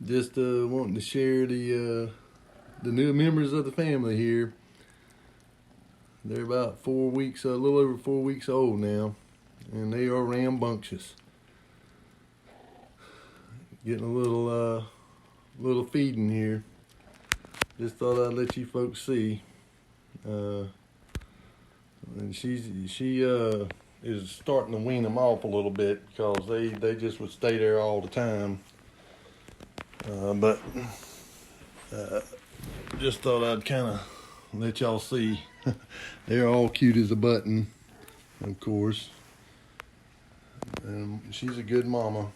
Just wanting to share the new members of the family here. They're about 4 weeks, a little over 4 weeks old now, and they are rambunctious. Getting a little feeding here. Just thought I'd let you folks see. And she is starting to wean them off a little bit because they just would stay there all the time. But just thought I'd kind of let y'all see. They're all cute as a button, of course. And she's a good mama.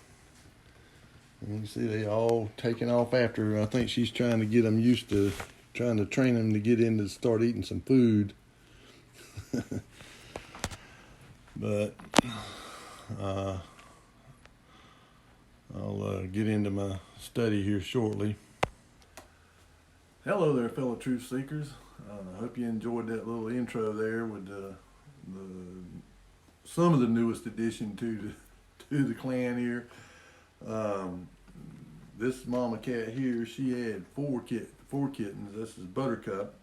And you can see they all taking off after her. I think she's trying to get them used to, trying to train them to get in to start eating some food. But I'll get into my study here shortly. Hello there, fellow truth seekers. I hope you enjoyed that little intro there with some of the newest addition to the clan here. This mama cat here, she had four kittens. This is Buttercup.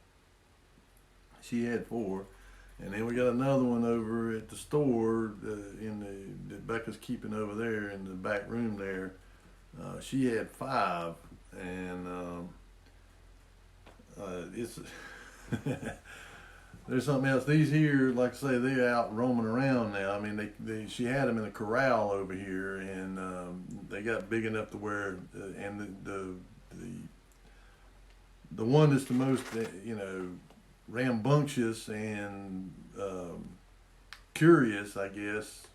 She had four. And then we got another one over at the store that Becca's keeping over there in the back room there. She had five, and it's there's something else. These here, like I say, they're out roaming around now. I mean, she had them in a corral over here, and they got big enough to where, and the one that's the most, rambunctious and curious, I guess.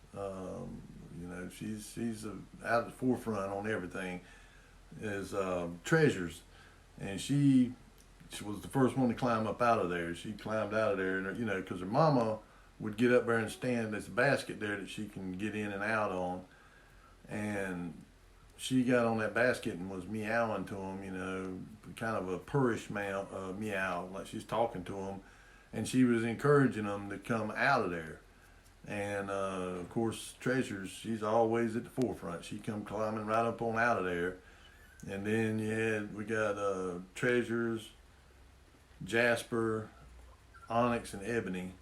She's out at the forefront on everything. Is Treasures, and she was the first one to climb up out of there. She climbed out of there, and because her mama would get up there and stand. There's a basket there that she can get in and out on, and she got on that basket and was meowing to him, kind of a purrish meow, like she's talking to him, and she was encouraging them to come out of there. And of course, Treasures, she's always at the forefront. She come climbing right up on out of there. And then we got Treasures, Jasper, Onyx, and Ebony.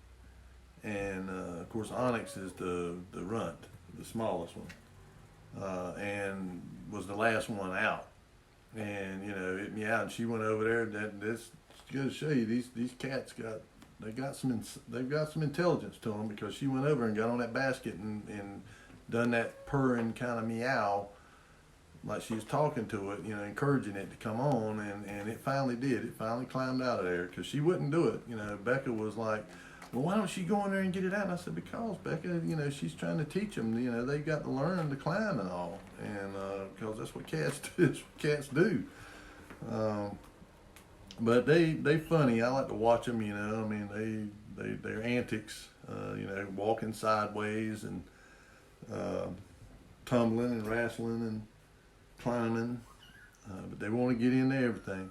And of course, Onyx is the runt, the smallest one, and was the last one out. And it meowed, and she went over there. That's good to show you. These cats they've got some intelligence to them, because she went over and got on that basket and done that purring kind of meow, like she was talking to it, encouraging it to come on, and it finally did. It finally climbed out of there, because she wouldn't do it. Becca was like, well, why don't she go in there and get it out? And I said, because Becca, she's trying to teach them, they've got to learn to climb and all, and because that's what cats do. But they funny. I like to watch them. I mean, their antics. Walking sideways and tumbling and wrestling and climbing. But they want to get into everything.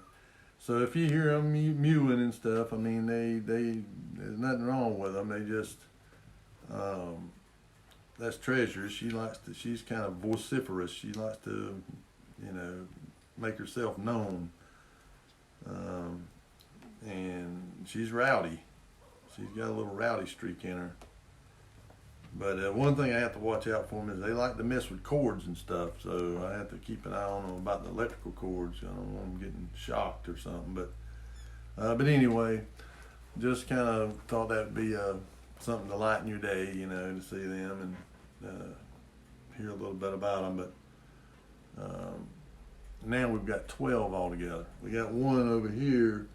So if you hear them mewing and stuff, I mean, there's nothing wrong with them. They just that's Treasure. She's kind of vociferous. She likes to, make herself known. And she's rowdy. She's got a little rowdy streak in her. But one thing I have to watch out for them is they like to mess with cords and stuff. So I have to keep an eye on them about the electrical cords. I don't want them getting shocked or something. But anyway, just kind of thought that'd be something to lighten your day, to see them and hear a little bit about them. But now we've got 12 altogether. We got one over here,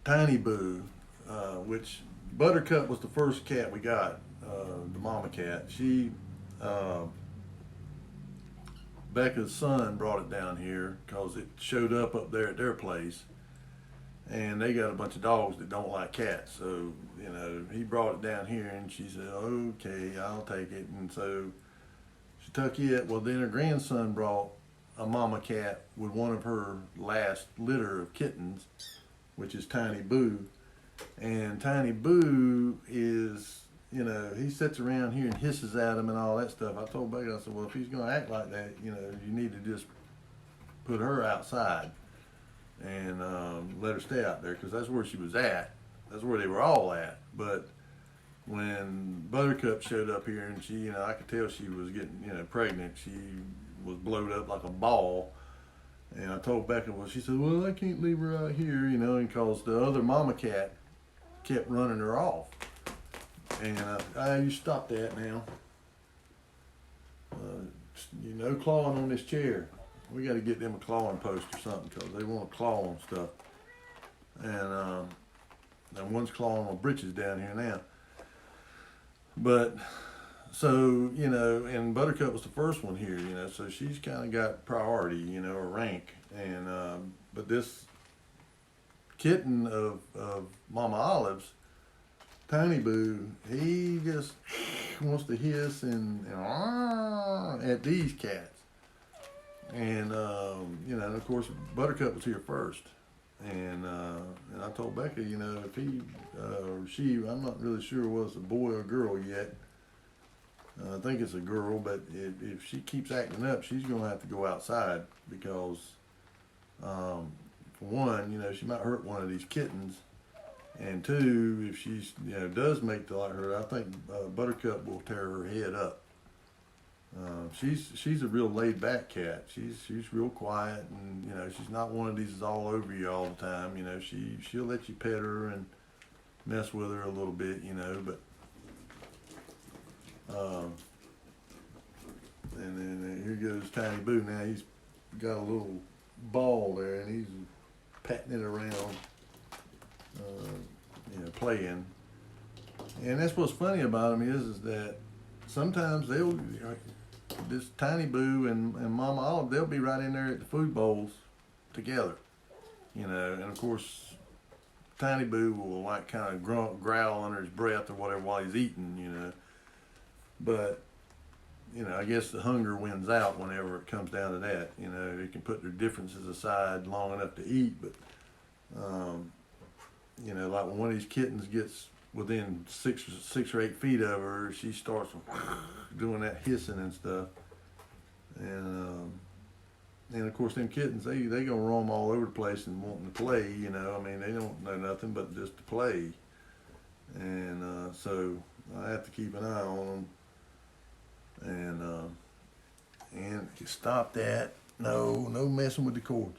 Tiny Boo, which Buttercup was the first cat we got, the mama cat. She, Becca's son brought it down here because it showed up there at their place, and they got a bunch of dogs that don't like cats. So, he brought it down here, and she said, okay, I'll take it. And so she took it. Well, then her grandson brought a mama cat with one of her last litter of kittens, which is Tiny Boo. And Tiny Boo is, he sits around here and hisses at him and all that stuff. I told Becca, I said, well, if he's going to act like that, you need to just put her outside and let her stay out there because that's where she was at. That's where they were all at. But when Buttercup showed up here, and she, you know, I could tell she was getting, you know, pregnant. She was blowed up like a ball. And I told Becca, well, she said, well, I can't leave her out here, you know, because the other mama cat kept running her off. And you stop that now. You know, clawing on this chair. We got to get them a clawing post or something because they want to claw on stuff. And one's clawing on britches down here now. But so, you know, and Buttercup was the first one here, you know, so she's kind of got priority, you know, or rank. And but this kitten of Mama Olive's, Tiny Boo, he just wants to hiss and at these cats. And you know, and of course Buttercup was here first. And I told Becca, you know, if he or she, I'm not really sure was a boy or girl yet. I think it's a girl, but if she keeps acting up, she's going to have to go outside because, for one, you know, she might hurt one of these kittens, and two, if she's, you know, does make to like her, I think Buttercup will tear her head up. She's a real laid back cat. She's real quiet, and you know, she's not one of these that's all over you all the time. You know, she'll let you pet her and mess with her a little bit, you know, but and then here goes Tiny Boo. Now he's got a little ball there, and he's patting it around, you know, playing. And that's what's funny about him is that sometimes they'll, you know, this Tiny Boo and Mama Olive, they'll be right in there at the food bowls together, you know. And of course, Tiny Boo will like kind of growl under his breath or whatever while he's eating, you know. But you know, I guess the hunger wins out whenever it comes down to that. You know, they can put their differences aside long enough to eat, but you know, like when one of these kittens gets within six or 8 feet of her, she starts doing that hissing and stuff. And of course, them kittens, they gonna roam all over the place and wanting to play. You know, I mean, they don't know nothing but just to play. And so I have to keep an eye on them. And stop that. No messing with the cord.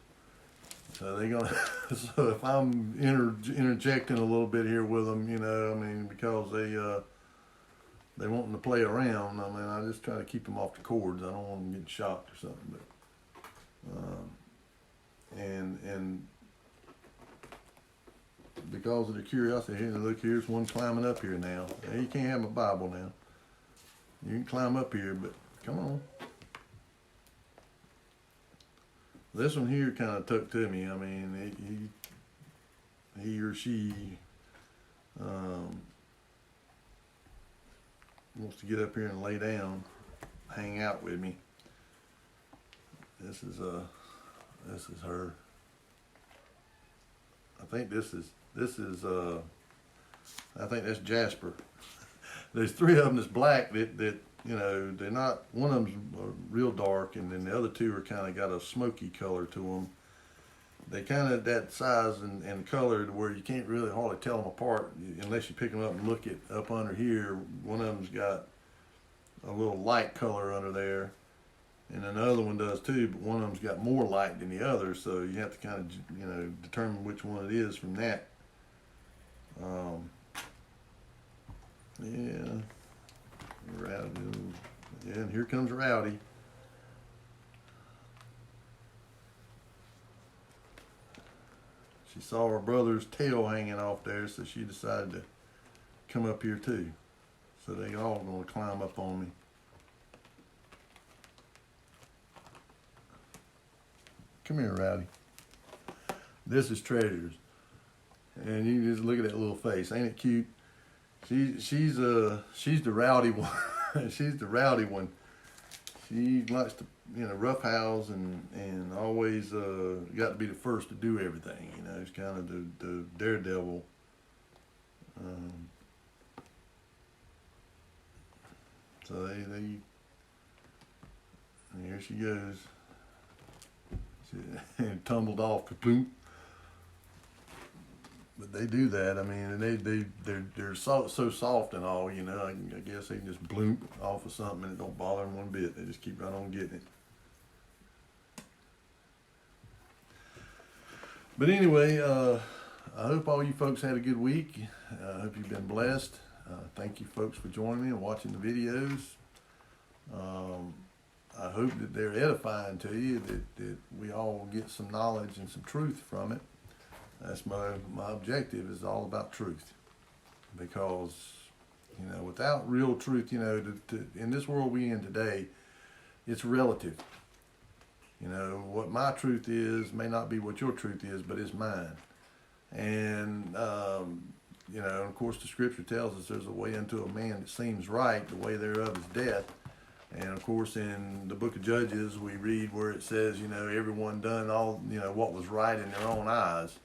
So they're gonna. So if I'm interjecting a little bit here with them, you know, I mean, because they wanting to play around. I mean, I just try to keep them off the cords. I don't want them getting shocked or something. But and because of the curiosity, here, look, here's one climbing up here now. You can't have my Bible now. You can climb up here, but come on. This one here kind of took to me. I mean, he or she wants to get up here and lay down, hang out with me. This is her. I think this is I think that's Jasper. There's 3 of them that's black that you know, they're not, one of them's real dark, and then the other 2 are kind of got a smoky color to them. They kind of that size and color to where you can't really hardly tell them apart unless you pick them up and look at up under here. One of them's got a little light color under there, and then the other one does too, but one of them's got more light than the other, so you have to kind of, you know, determine which one it is from that. Yeah. Rowdy. Yeah, and here comes Rowdy. She saw her brother's tail hanging off there, so she decided to come up here too. So they all gonna climb up on me. Come here, Rowdy. This is Treasures. And you can just look at that little face. Ain't it cute? She's the rowdy one. She's the rowdy one. She likes to, you know, roughhouse and always got to be the first to do everything. You know, it's kind of the daredevil. So they and here she goes. and tumbled off, boom. But they do that. I mean, and they're so soft and all. You know, I guess they can just bloop off of something and it don't bother them one bit. They just keep right on getting it. But anyway, I hope all you folks had a good week. I hope you've been blessed. Thank you folks for joining me and watching the videos. I hope that they're edifying to you, that we all get some knowledge and some truth from it. That's my objective, is all about truth. Because, you know, without real truth, you know, in this world we in today, it's relative. You know, what my truth is may not be what your truth is, but it's mine. And, you know, of course the scripture tells us there's a way unto a man that seems right, the way thereof is death. And of course in the book of Judges we read where it says, you know, everyone done all, you know, what was right in their own eyes.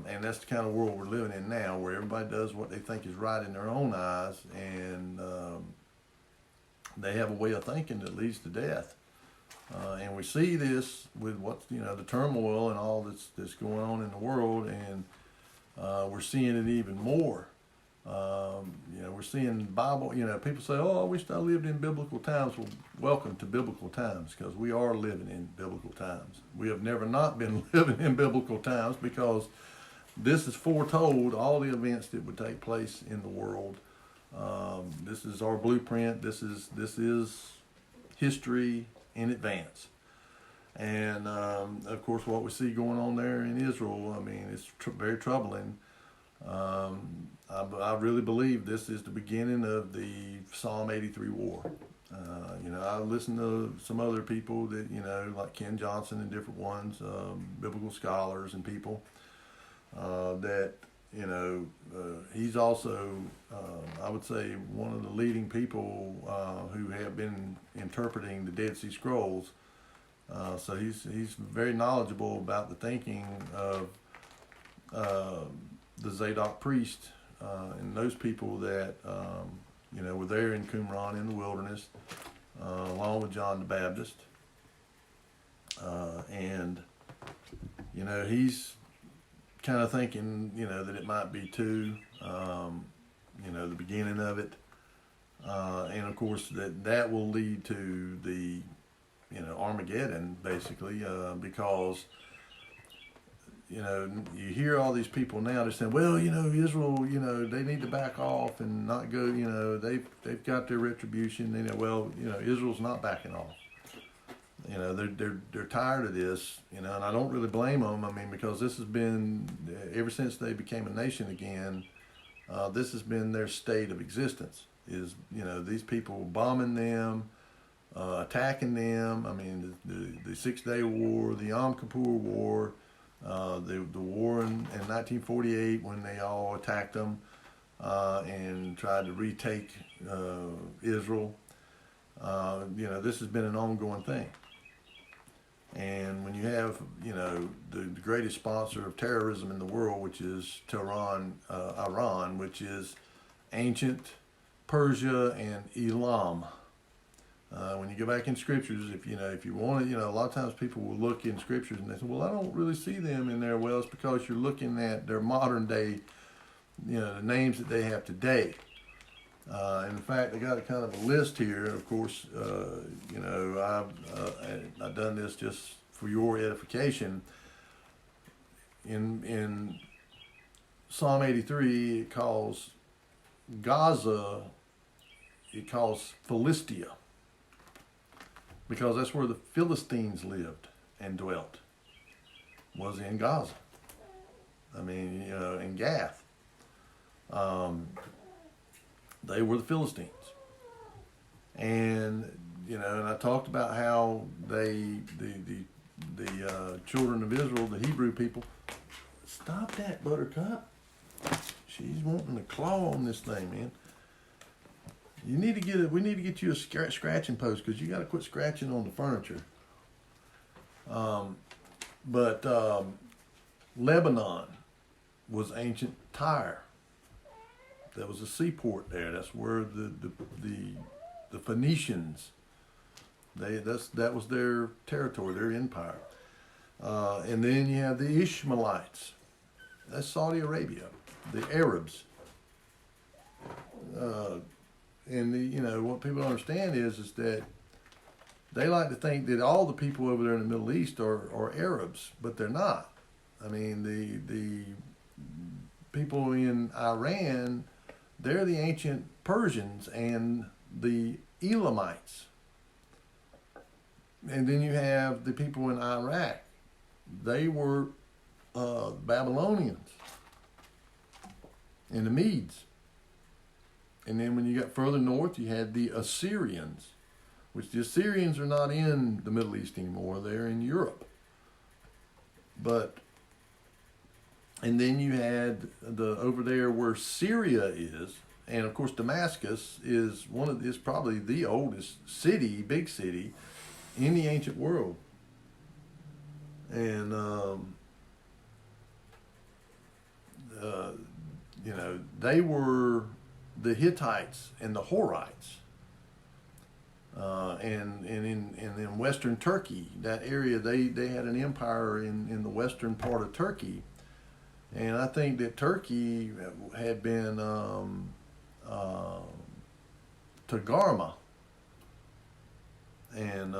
And that's the kind of world we're living in now, where everybody does what they think is right in their own eyes, and they have a way of thinking that leads to death. And we see this with what's, you know, the turmoil and all that's going on in the world, and we're seeing it even more. You know, we're seeing Bible, you know, people say, oh, I wish I lived in biblical times. Well, welcome to biblical times, because we are living in biblical times. We have never not been living in biblical times, because this is foretold, all the events that would take place in the world. This is our blueprint. This is history in advance. And of course, what we see going on there in Israel, I mean, it's very troubling. I really believe this is the beginning of the Psalm 83 war. You know, I listen to some other people that, you know, like Ken Johnson and different ones, biblical scholars and people, that, you know, he's also, I would say, one of the leading people who have been interpreting the Dead Sea Scrolls. So he's very knowledgeable about the thinking of the Zadok priest and those people that you know, were there in Qumran in the wilderness, along with John the Baptist, and you know, he's kind of thinking, you know, that it might be too, you know, the beginning of it, and of course that will lead to the, you know, Armageddon, basically, because, you know, you hear all these people now, they're saying, well, you know, Israel, you know, they need to back off and not go, you know, they've got their retribution. You know, well, you know, Israel's not backing off. You know, they're tired of this, you know, and I don't really blame them. I mean, because this has been, ever since they became a nation again, this has been their state of existence, is, you know, these people bombing them, attacking them. I mean, the 6-Day War, the Yom Kippur War, the war in 1948 when they all attacked them and tried to retake Israel. You know, this has been an ongoing thing. And when you have, you know, the greatest sponsor of terrorism in the world, which is Iran, which is ancient Persia and Elam. When you go back in scriptures, if you want to, you know, a lot of times people will look in scriptures and they say, well, I don't really see them in there. Well, it's because you're looking at their modern day, you know, the names that they have today. In fact, I got a kind of a list here. Of course, you know, I've done this just for your edification. In Psalm 83, it calls Gaza, it calls Philistia, because that's where the Philistines lived and dwelt, was in Gaza. I mean, you know, in Gath. They were the Philistines. And, you know, and I talked about how the children of Israel, the Hebrew people, stop that, Buttercup. She's wanting to claw on this thing, man. You need to get it. We need to get you a scratching post, because you got to quit scratching on the furniture. But Lebanon was ancient Tyre. There was a seaport there. That's where the Phoenicians, that was their territory, their empire. And then you have the Ishmaelites. That's Saudi Arabia, the Arabs. And what people don't understand is that they like to think that all the people over there in the Middle East are Arabs, but they're not. I mean, the people in Iran, they're the ancient Persians and the Elamites. And then you have the people in Iraq. They were Babylonians and the Medes. And then when you got further north, you had the Assyrians, which the Assyrians are not in the Middle East anymore. They're in Europe. And then you had over there where Syria is, and of course Damascus is probably the oldest city, big city, in the ancient world. And they were the Hittites and the Horites. And in western Turkey, that area, they had an empire in the western part of Turkey. And I think that Turkey had been Tagarma. And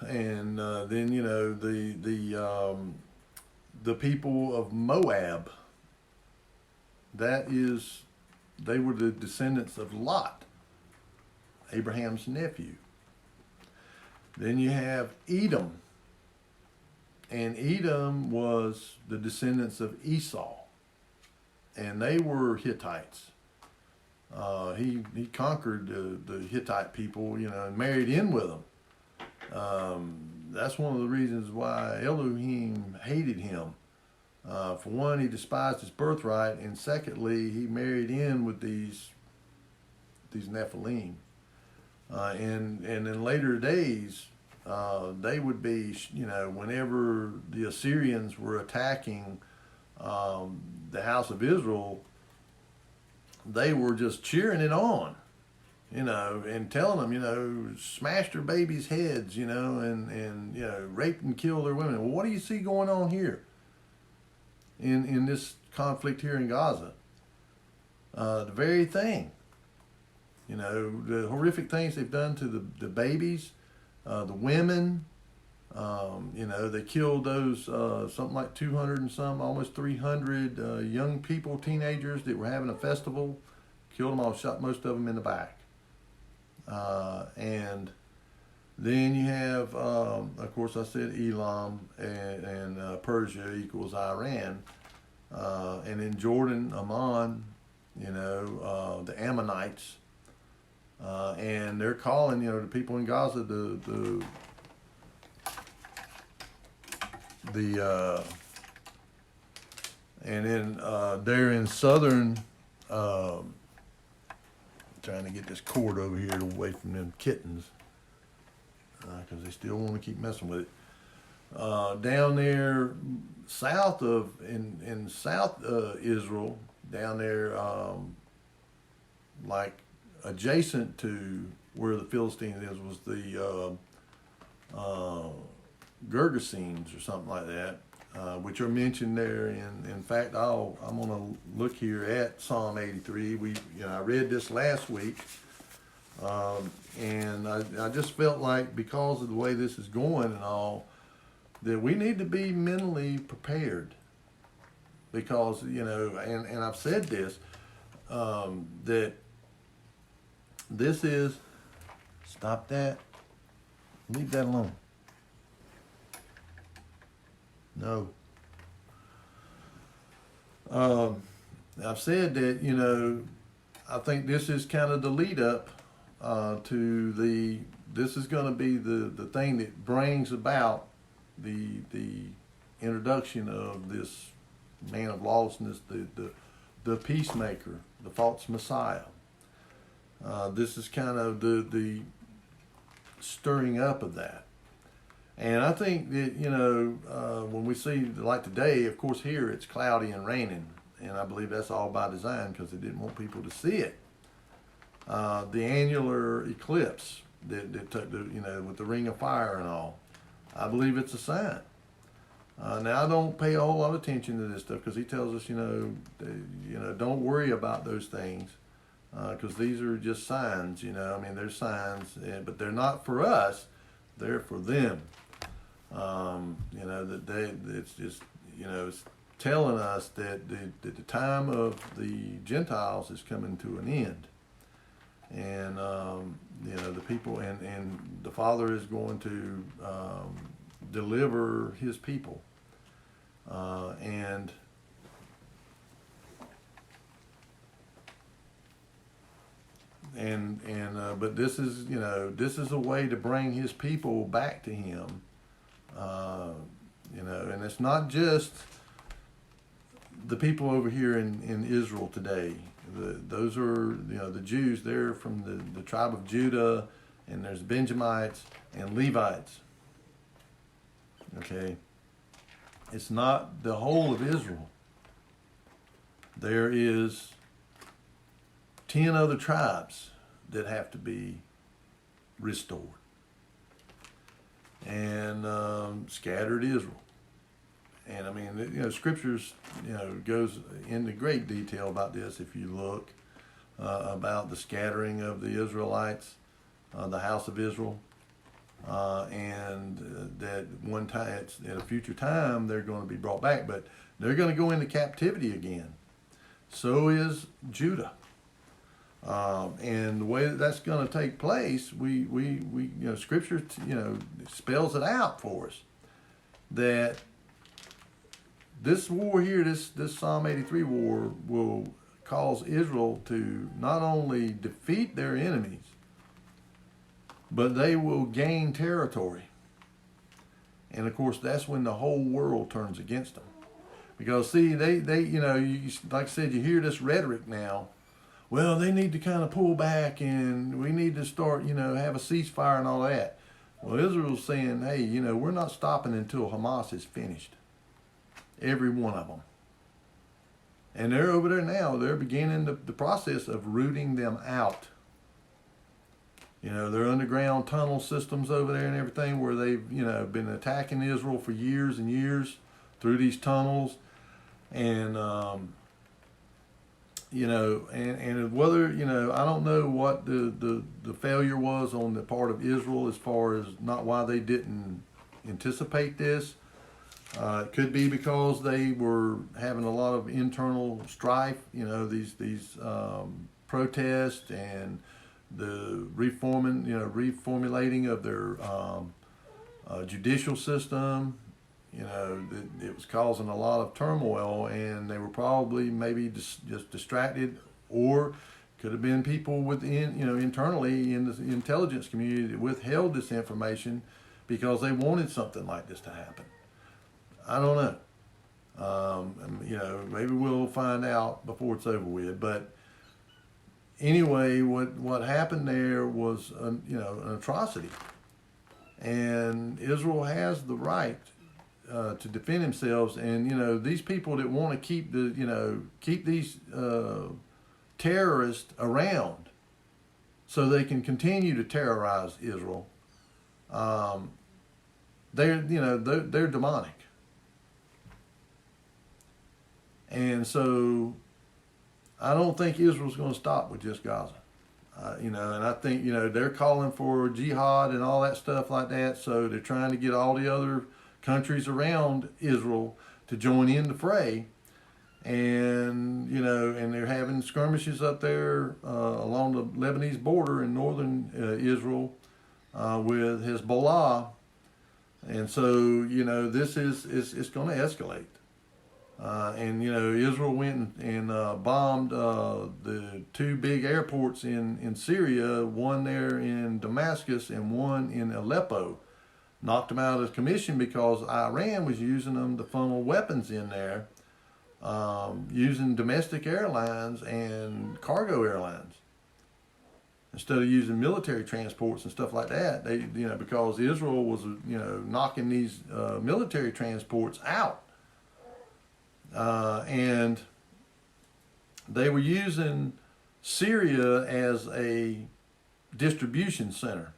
then the people of Moab, they were the descendants of Lot, Abraham's nephew. Then you have Edom, and Edom was the descendants of Esau, and they were Hittites. He conquered the Hittite people, and married in with them. That's one of the reasons why Elohim hated him. For one, he despised his birthright, and secondly, he married in with these Nephilim. And in later days, they would be, whenever the Assyrians were attacking the house of Israel, they were just cheering it on, and telling them, smash their babies' heads, and rape and kill their women. Well, what do you see going on here in this conflict here in Gaza? The very thing. The horrific things they've done to the babies, the women. They killed those something like 200 and some, almost 300 young people, teenagers that were having a festival. Killed them all, shot most of them in the back. And then you have, of course, I said Elam, and Persia equals Iran. And then Jordan, Ammon, the Ammonites. And they're calling, the people in Gaza, and then they're in southern, trying to get this cord over here away from them kittens, because they still want to keep messing with it. Down there south in South Israel, down there, like adjacent to where the Philistines is, was the Gergesenes or something like that, which are mentioned there. In fact, I'm going to look here at Psalm 83. I read this last week, and I just felt like, because of the way this is going and all, that we need to be mentally prepared, because and I've said this, that this is, stop that, leave that alone. No. I've said that, I think this is kind of the lead up to this is going to be the thing that brings about the introduction of this man of lawlessness, the peacemaker, the false Messiah. This is kind of the stirring up of that. And I think that, when we see, like today, of course here it's cloudy and raining. And I believe that's all by design, because they didn't want people to see it. The annular eclipse that took with the ring of fire and all. I believe it's a sign. Now I don't pay a whole lot of attention to this stuff because he tells us, don't worry about those things because these are just signs. I mean, they're signs, but they're not for us; they're for them. It's just, it's telling us that the time of the Gentiles is coming to an end, and the people and the Father is going to deliver His people. But this is a way to bring His people back to Him. And it's not just the people over here in Israel today. Those are, the Jews. They're from the tribe of Judah, and there's Benjamites and Levites. Okay. It's not the whole of Israel. There is 10 other tribes that have to be restored. And scattered Israel. And I mean, Scriptures, goes into great detail about this if you look about the scattering of the Israelites, the house of Israel. That one time, at a future time, they're going to be brought back, but they're going to go into captivity again. So is Judah. And the way that that's going to take place, we Scripture, spells it out for us that this war here, this Psalm 83 war, will cause Israel to not only defeat their enemies, but they will gain territory. And of course, that's when the whole world turns against them. Because see, they like I said, you hear this rhetoric now. Well, they need to kind of pull back, and we need to start, have a ceasefire and all that. Well, Israel's saying, hey, we're not stopping until Hamas is finished. Every one of them. And they're over there now. They're beginning the process of rooting them out. Their underground tunnel systems over there and everything where they've, been attacking Israel for years and years through these tunnels. And, and whether, I don't know what the failure was on the part of Israel as far as not why they didn't anticipate this. It could be because they were having a lot of internal strife, these protests and the reformulating of their judicial system. It was causing a lot of turmoil, and they were probably maybe just distracted, or could have been people within, internally in the intelligence community that withheld this information because they wanted something like this to happen. I don't know. Maybe we'll find out before it's over with. But anyway, what happened there was, an atrocity, and Israel has the right to defend themselves. And these people that want to keep these terrorists around, so they can continue to terrorize Israel. They're demonic. And so I don't think Israel's going to stop with just Gaza. And I think, they're calling for jihad and all that stuff like that. So they're trying to get all the other countries around Israel to join in the fray. And, and they're having skirmishes up there along the Lebanese border in northern Israel with Hezbollah. And so, this it's going to escalate. Israel went and bombed the two big airports in Syria, one there in Damascus and one in Aleppo. Knocked them out of commission because Iran was using them to funnel weapons in there, using domestic airlines and cargo airlines instead of using military transports and stuff like that. They, because Israel was, knocking these military transports out. And they were using Syria as a distribution center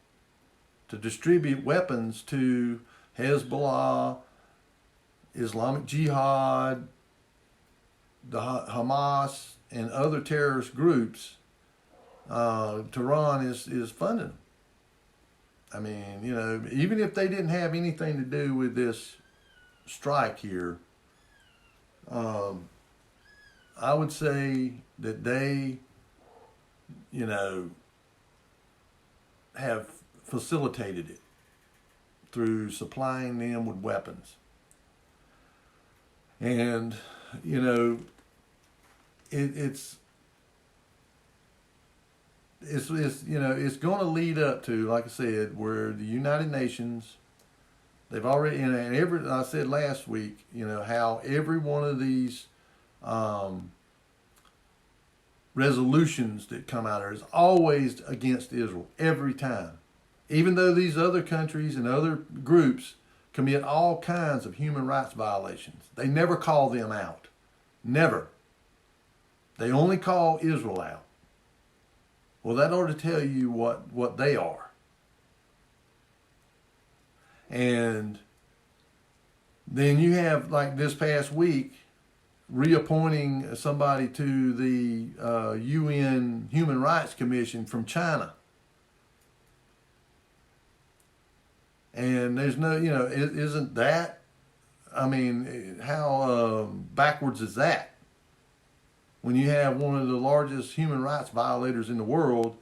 to distribute weapons to Hezbollah, Islamic Jihad, the Hamas, and other terrorist groups. Tehran is funding them. I mean, you know, even if they didn't have anything to do with this strike here, I would say that they, you know, have facilitated it through supplying them with weapons. And, you know, it's you know, it's going to lead up to, like I said, where the United Nations, they've already, and every, I said last week, you know, how every one of these resolutions that come out there is always against Israel, every time. Even though these other countries and other groups commit all kinds of human rights violations, they never call them out. Never. They only call Israel out. Well, that ought to tell you what they are. And then you have, like this past week, reappointing somebody to the UN Human Rights Commission from China. And there's no, you know, isn't that, I mean, how backwards is that? When you have one of the largest human rights violators in the world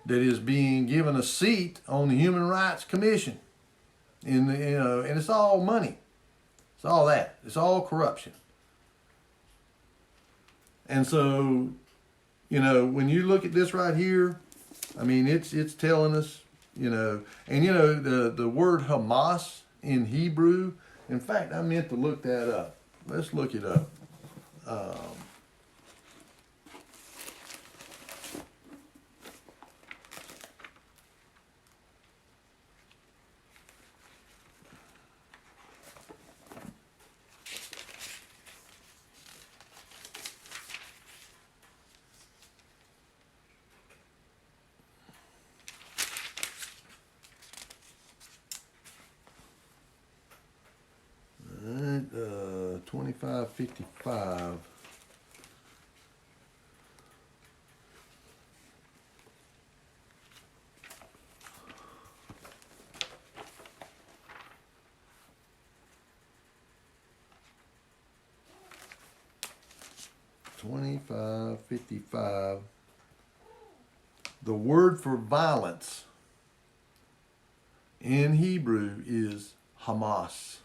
that is being given a seat on the Human Rights Commission, in the, you know, and it's all money, it's all that, it's all corruption. And so, you know, when you look at this right here, I mean, it's telling us, you know, and you know the word Hamas in Hebrew. In fact, I meant to look that up. Let's look it up. 2555. The word for violence in Hebrew is Hamas.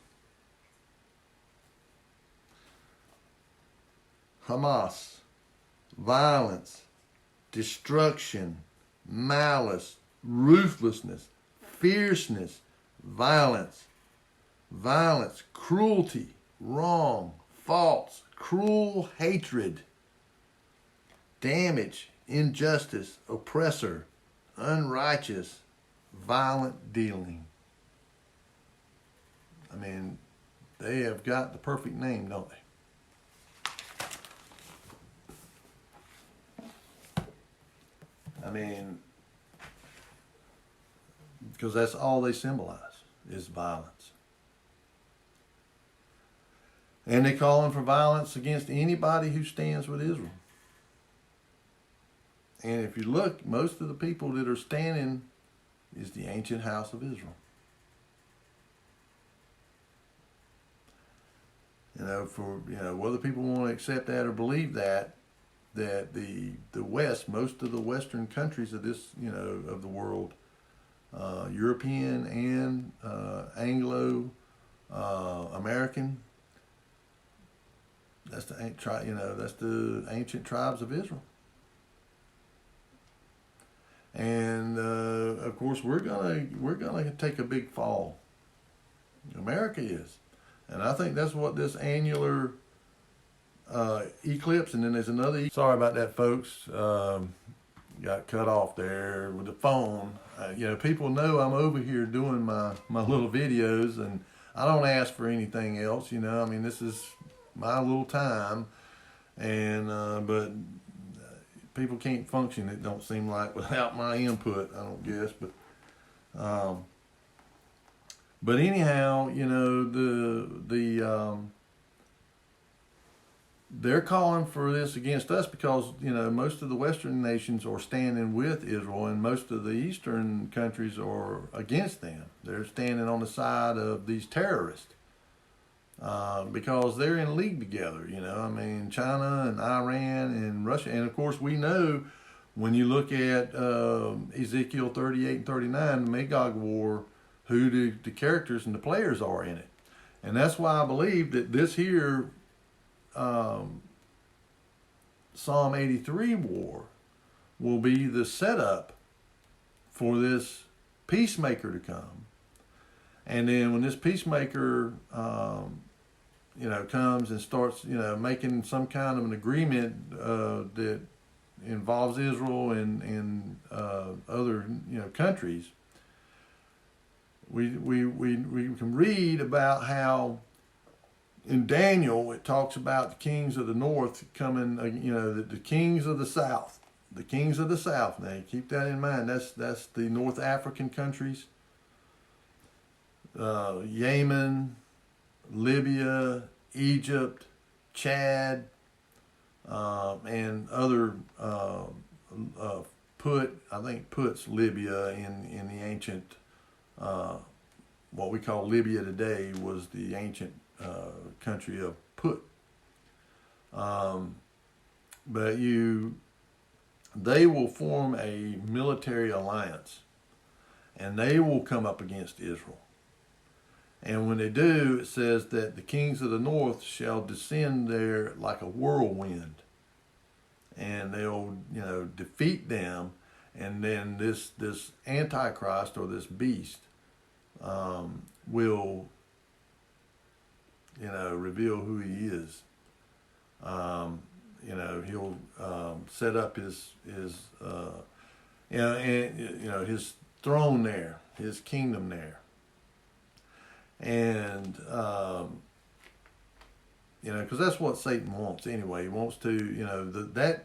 Hamas, violence, destruction, malice, ruthlessness, fierceness, violence, cruelty, wrong, false, cruel hatred, damage, injustice, oppressor, unrighteous, violent dealing. I mean, they have got the perfect name, don't they? I mean, because that's all they symbolize is violence. And they're calling for violence against anybody who stands with Israel. And if you look, most of the people that are standing is the ancient house of Israel. You know, for, you know, whether people want to accept that or believe that the West, most of the Western countries of this, you know, of the world, European and Anglo American, that's the ancient tribes of Israel. And of course, we're gonna take a big fall. America is, and I think that's what this annular eclipse, and then there's another. Sorry about that, folks. Got cut off there with the phone. You know, people know I'm over here doing my little videos, and I don't ask for anything else. You know, I mean, this is my little time, and but people can't function, it don't seem like, without my input, I don't guess. But But anyhow, they're calling for this against us because most of the Western nations are standing with Israel, and most of the Eastern countries are against them. They're standing on the side of these terrorists because they're in league together. I mean, China and Iran and Russia, and of course we know when you look at Ezekiel 38 and 39, the Magog War, who the characters and the players are in it. And that's why I believe that this here Psalm 83 war will be the setup for this peacemaker to come. And then when this peacemaker comes and starts making some kind of an agreement that involves Israel and other countries, we can read about how in Daniel it talks about the kings of the north coming, the kings of the south. The kings of the south. Now keep that in mind. That's the North African countries, Yemen, Libya, Egypt, Chad, and other puts Libya in the ancient, what we call Libya today was the ancient country of Put. But they will form a military alliance, and they will come up against Israel. And when they do, it says that the kings of the north shall descend there like a whirlwind, and they'll defeat them, and then this Antichrist or this beast will reveal who he is. He'll set up his throne there, his kingdom there. And, because that's what Satan wants anyway. He wants to, that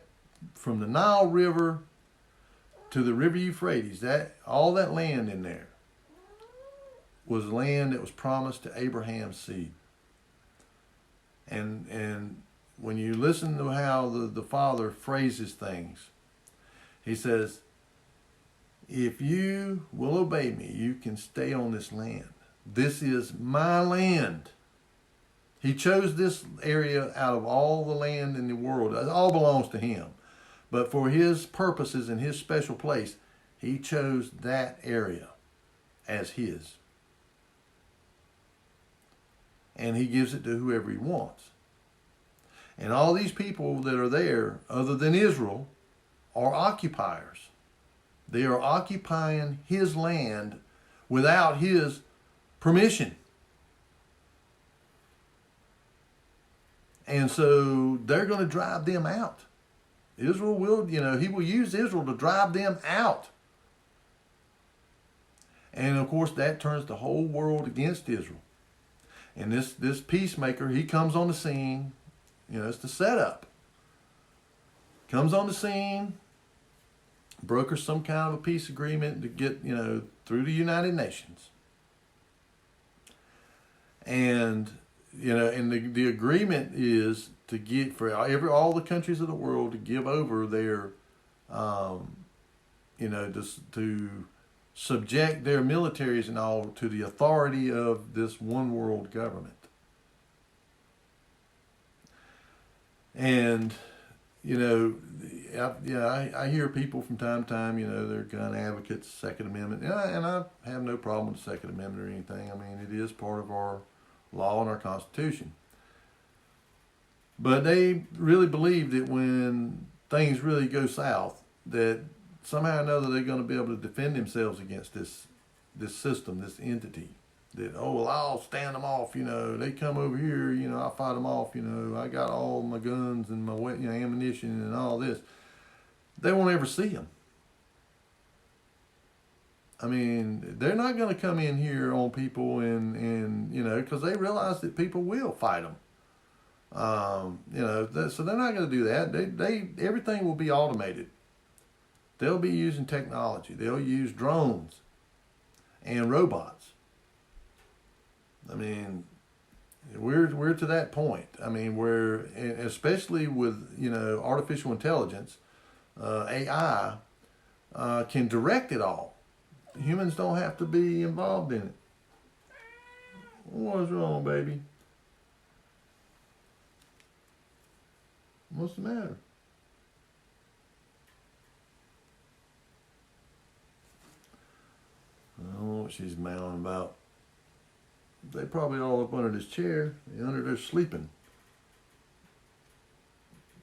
from the Nile River to the River Euphrates, all that land in there was land that was promised to Abraham's seed. And when you listen to how the Father phrases things, he says, if you will obey me, you can stay on this land. This is my land. He chose this area out of all the land in the world. It all belongs to him. But for his purposes and his special place, he chose that area as his. And he gives it to whoever he wants. And all these people that are there, other than Israel, are occupiers. They are occupying his land without his permission. And so they're going to drive them out. Israel will, he will use Israel to drive them out. And of course that turns the whole world against Israel. And this peacemaker, he comes on the scene. It's the setup. Comes on the scene, brokers some kind of a peace agreement to get, through the United Nations. And, and the agreement is to get for all the countries of the world to give over their, to subject their militaries and all to the authority of this one world government. And, I hear people from time to time, they're gun advocates, Second Amendment. And I have no problem with the Second Amendment or anything. I mean, it is part of our law and our Constitution. But they really believe that when things really go south, that somehow or another they're going to be able to defend themselves against this system, this entity. That, I'll stand them off, they come over here, I'll fight them off, I got all my guns and my ammunition and all this. They won't ever see them. I mean, they're not going to come in here on people and because they realize that people will fight them. So they're not going to do that. Everything will be automated. They'll be using technology. They'll use drones and robots. I mean, we're to that point. I mean, we're, especially with, you know, artificial intelligence, AI can direct it all. Humans don't have to be involved in it. What's wrong, baby? What's the matter? I don't know what she's mowing about. They probably all up under this chair. They're under there sleeping.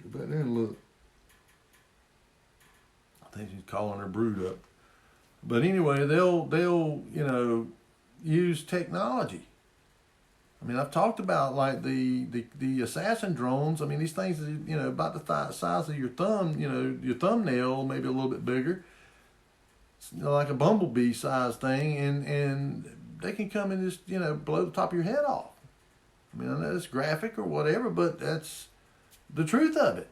Go back there and look. I think she's calling her brood up. But anyway, they'll you know, use technology. I mean, I've talked about like the assassin drones. I mean, these things, you know, about the size of your thumb, you know, your thumbnail, maybe a little bit bigger. It's, you know, like a bumblebee size thing, and they can come and just, you know, blow the top of your head off. I mean, I know it's graphic or whatever, but that's the truth of it.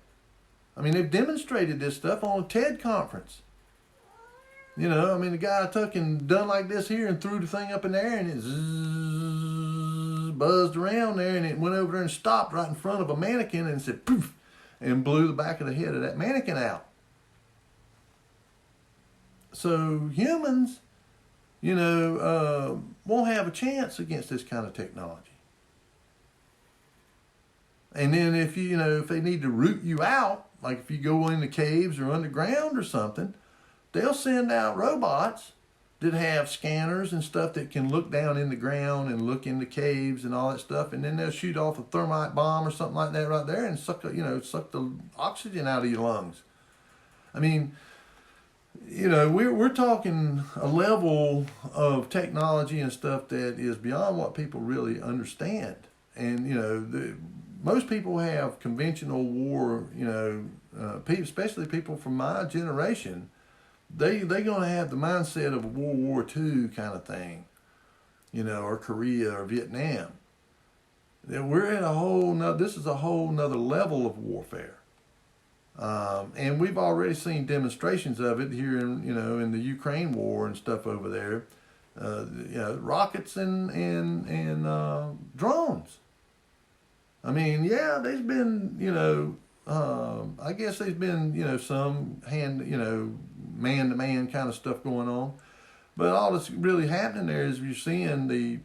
I mean, they've demonstrated this stuff on a TED conference. You know, I mean, the guy took and done like this here and threw the thing up in the air, and it buzzed around there, and it went over there and stopped right in front of a mannequin and said poof, and blew the back of the head of that mannequin out. So humans, you know, won't have a chance against this kind of technology. And then if you know, if they need to root you out, like if you go into caves or underground or something, they'll send out robots that have scanners and stuff that can look down in the ground and look in the caves and all that stuff, and then they'll shoot off a thermite bomb or something like that right there and suck the oxygen out of your lungs. I mean, you know, we're talking a level of technology and stuff that is beyond what people really understand. And you know, most people have conventional war. You know, especially people from my generation. They're going to have the mindset of a World War II kind of thing, you know, or Korea or Vietnam. We're in a whole this is a whole nother level of warfare. And we've already seen demonstrations of it here in, you know, in the Ukraine war and stuff over there. You know, rockets and drones. I mean, yeah, there's been, you know, I guess there's been, you know, some man-to-man kind of stuff going on. But all that's really happening there is you're seeing the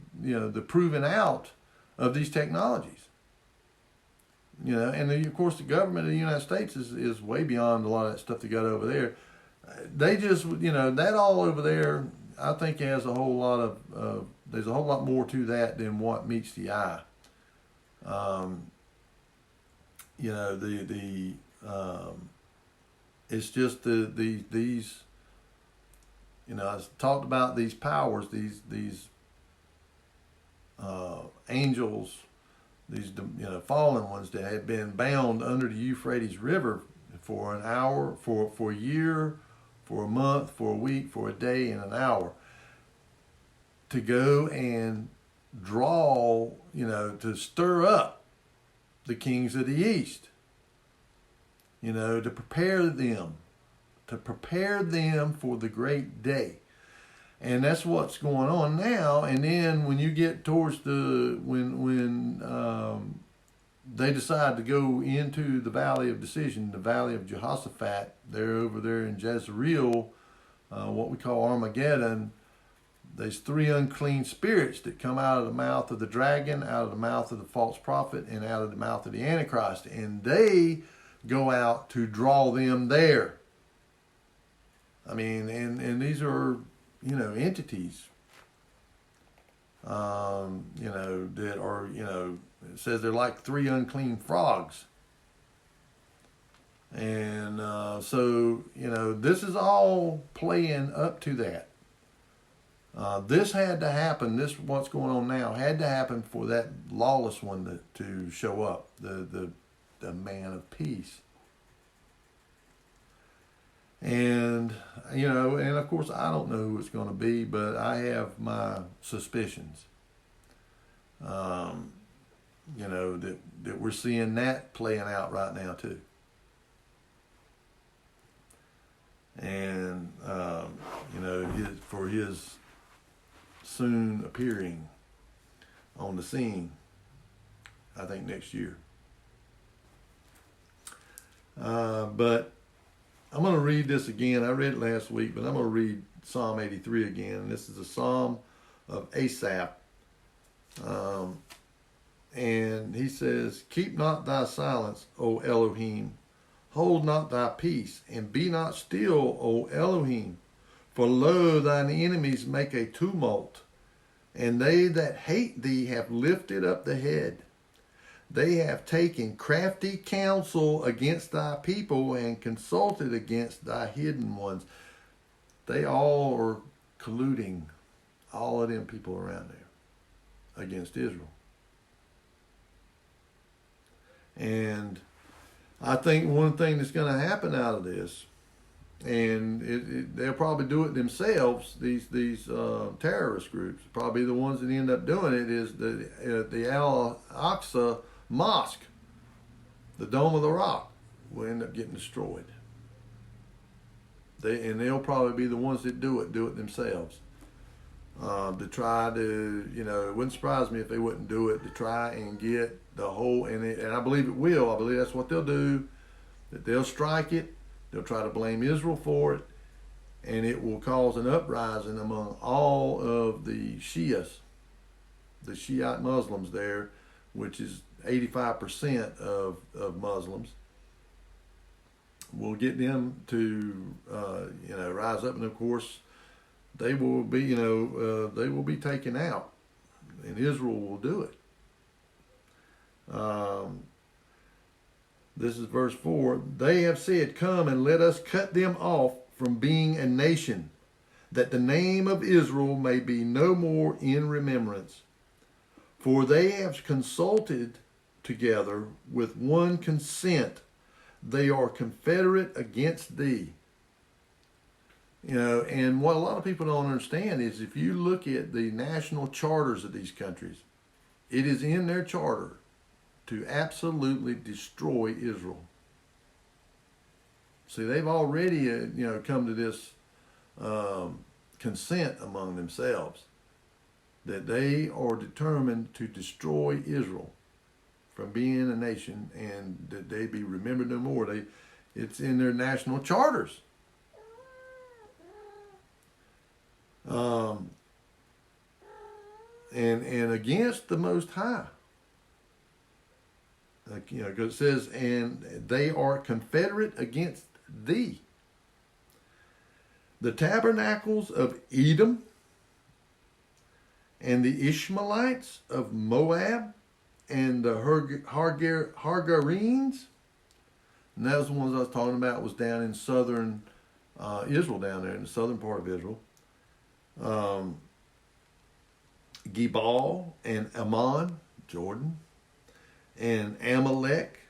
proving out of these technologies. You know, and of course the government of the United States is way beyond a lot of that stuff they got over there. They just, you know, that all over there, I think has a whole lot of, there's a whole lot more to that than what meets the eye. You know, it's just these, you know, I talked about these powers, these angels, these, you know, fallen ones that had been bound under the Euphrates River for an hour, for a year, for a month, for a week, for a day, and an hour, to go and draw, you know, to stir up the kings of the East, you know, to prepare them for the great day. And that's what's going on now. And then when you get towards when they decide to go into the Valley of Decision, the Valley of Jehoshaphat, they're over there in Jezreel, what we call Armageddon. There's 3 unclean spirits that come out of the mouth of the dragon, out of the mouth of the false prophet, and out of the mouth of the Antichrist. And they go out to draw them there. I mean, and these are, you know, entities, you know, that are, you know, it says they're like 3 unclean frogs. And so, you know, this is all playing up to that. This had to happen, what's going on now, had to happen for that lawless one to show up, the man of peace. And, you know, and of course I don't know who it's going to be, but I have my suspicions. You know, that we're seeing that playing out right now too. And, you know, for his soon appearing. on the scene, I think next year. But I'm going to read this again. I read it last week, but I'm going to read Psalm 83 again. And this is a psalm of Asaph. And he says, "Keep not thy silence, O Elohim. Hold not thy peace, and be not still, O Elohim. For lo, thine enemies make a tumult, and they that hate thee have lifted up the head. They have taken crafty counsel against thy people and consulted against thy hidden ones." They all are colluding, all of them people around there, against Israel. And I think one thing that's going to happen out of this, and they'll probably do it themselves, these terrorist groups, probably the ones that end up doing it, is the Al-Aqsa Mosque, the Dome of the Rock, will end up getting destroyed. They'll probably be the ones that do it themselves. To try to, it wouldn't surprise me if they wouldn't do it, to try and get the whole, and I believe it will. I believe that's what they'll do, that they'll strike it, they'll try to blame Israel for it, and it will cause an uprising among all of the Shias, the Shiite Muslims there, which is 85% of Muslims. We'll get them to, rise up, and of course, they will be, they will be taken out, and Israel will do it. This is verse 4. "They have said, Come and let us cut them off from being a nation, that the name of Israel may be no more in remembrance. For they have consulted together with one consent. They are confederate against thee." And what a lot of people don't understand is, if you look at the national charters of these countries, it is in their charter to absolutely destroy Israel. See, they've already, come to this consent among themselves that they are determined to destroy Israel from being a nation, and that they be remembered no more. It's in their national charters. And against the Most High. Because it says, "And they are confederate against thee. The tabernacles of Edom, and the Ishmaelites of Moab, and the Hargarenes," and that was the ones I was talking about, was down in southern Israel, down there in the southern part of Israel. Gebal and Ammon, Jordan, and Amalek.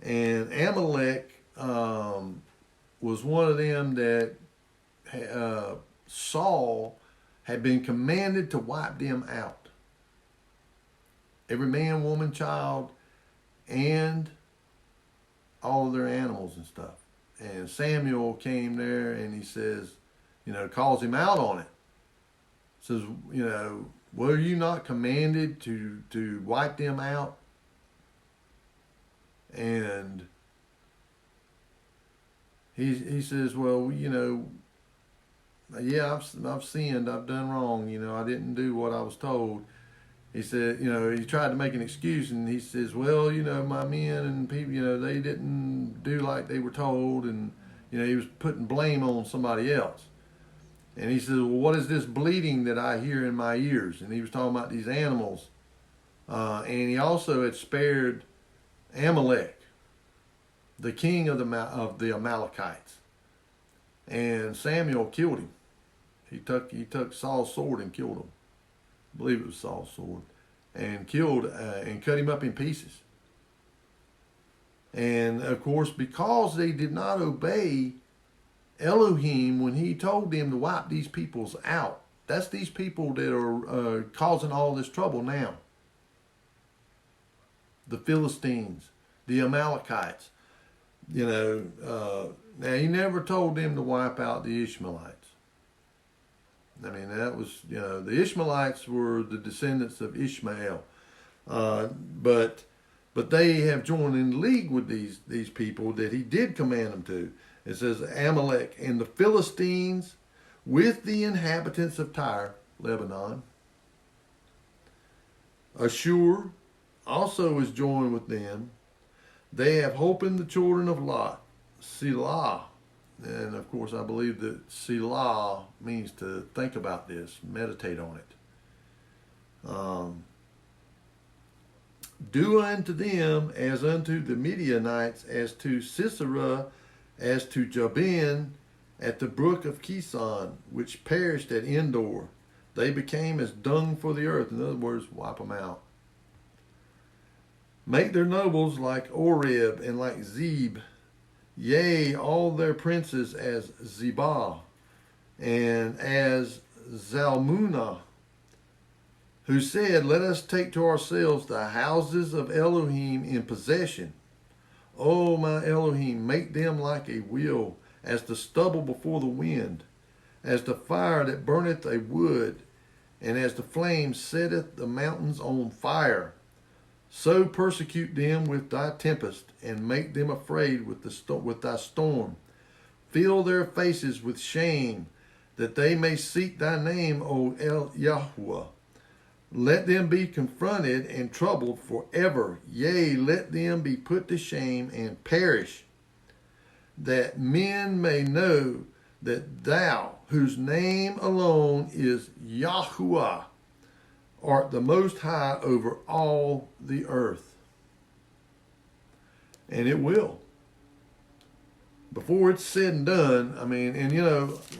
And Amalek was one of them that Saul had been commanded to wipe them out. Every man, woman, child, and all of their animals and stuff. And Samuel came there and he says, calls him out on it. Says, were you not commanded to wipe them out? And he says, well, yeah, I've sinned, I've done wrong, I didn't do what I was told. He said, he tried to make an excuse, and he says, well, my men and people, they didn't do like they were told, and he was putting blame on somebody else. And he says, well, what is this bleating that I hear in my ears? And he was talking about these animals. And he also had spared Amalek, the king of the Amalekites. And Samuel killed him. He took Saul's sword and killed him. I believe it was Saul's sword. And killed and cut him up in pieces. And of course, because they did not obey Elohim when he told them to wipe these peoples out, that's these people that are causing all this trouble now. The Philistines, the Amalekites. Now he never told them to wipe out the Ishmaelites. I mean, that was, the Ishmaelites were the descendants of Ishmael. But they have joined in league with these people that he did command them to. It says Amalek and the Philistines with the inhabitants of Tyre, Lebanon. Ashur also is joined with them. They have hope in the children of Lot, Selah. And of course, I believe that Selah means to think about this, meditate on it. Do unto them as unto the Midianites, as to Sisera, as to Jabin at the brook of Kison, which perished at Endor. They became as dung for the earth. In other words, wipe them out. Make their nobles like Oreb and like Zeb, yea, all their princes as Zebah and as Zalmunna, who said, let us take to ourselves the houses of Elohim in possession. O my Elohim, make them like a wheel, as the stubble before the wind, as the fire that burneth a wood, and as the flame setteth the mountains on fire. So persecute them with thy tempest, and make them afraid with thy storm. Fill their faces with shame, that they may seek thy name, O Yahuwah. Let them be confronted and troubled forever. Yea, let them be put to shame and perish, that men may know that thou, whose name alone is Yahuwah, art the most high over all the earth. And it will. Before it's said and done, I mean, and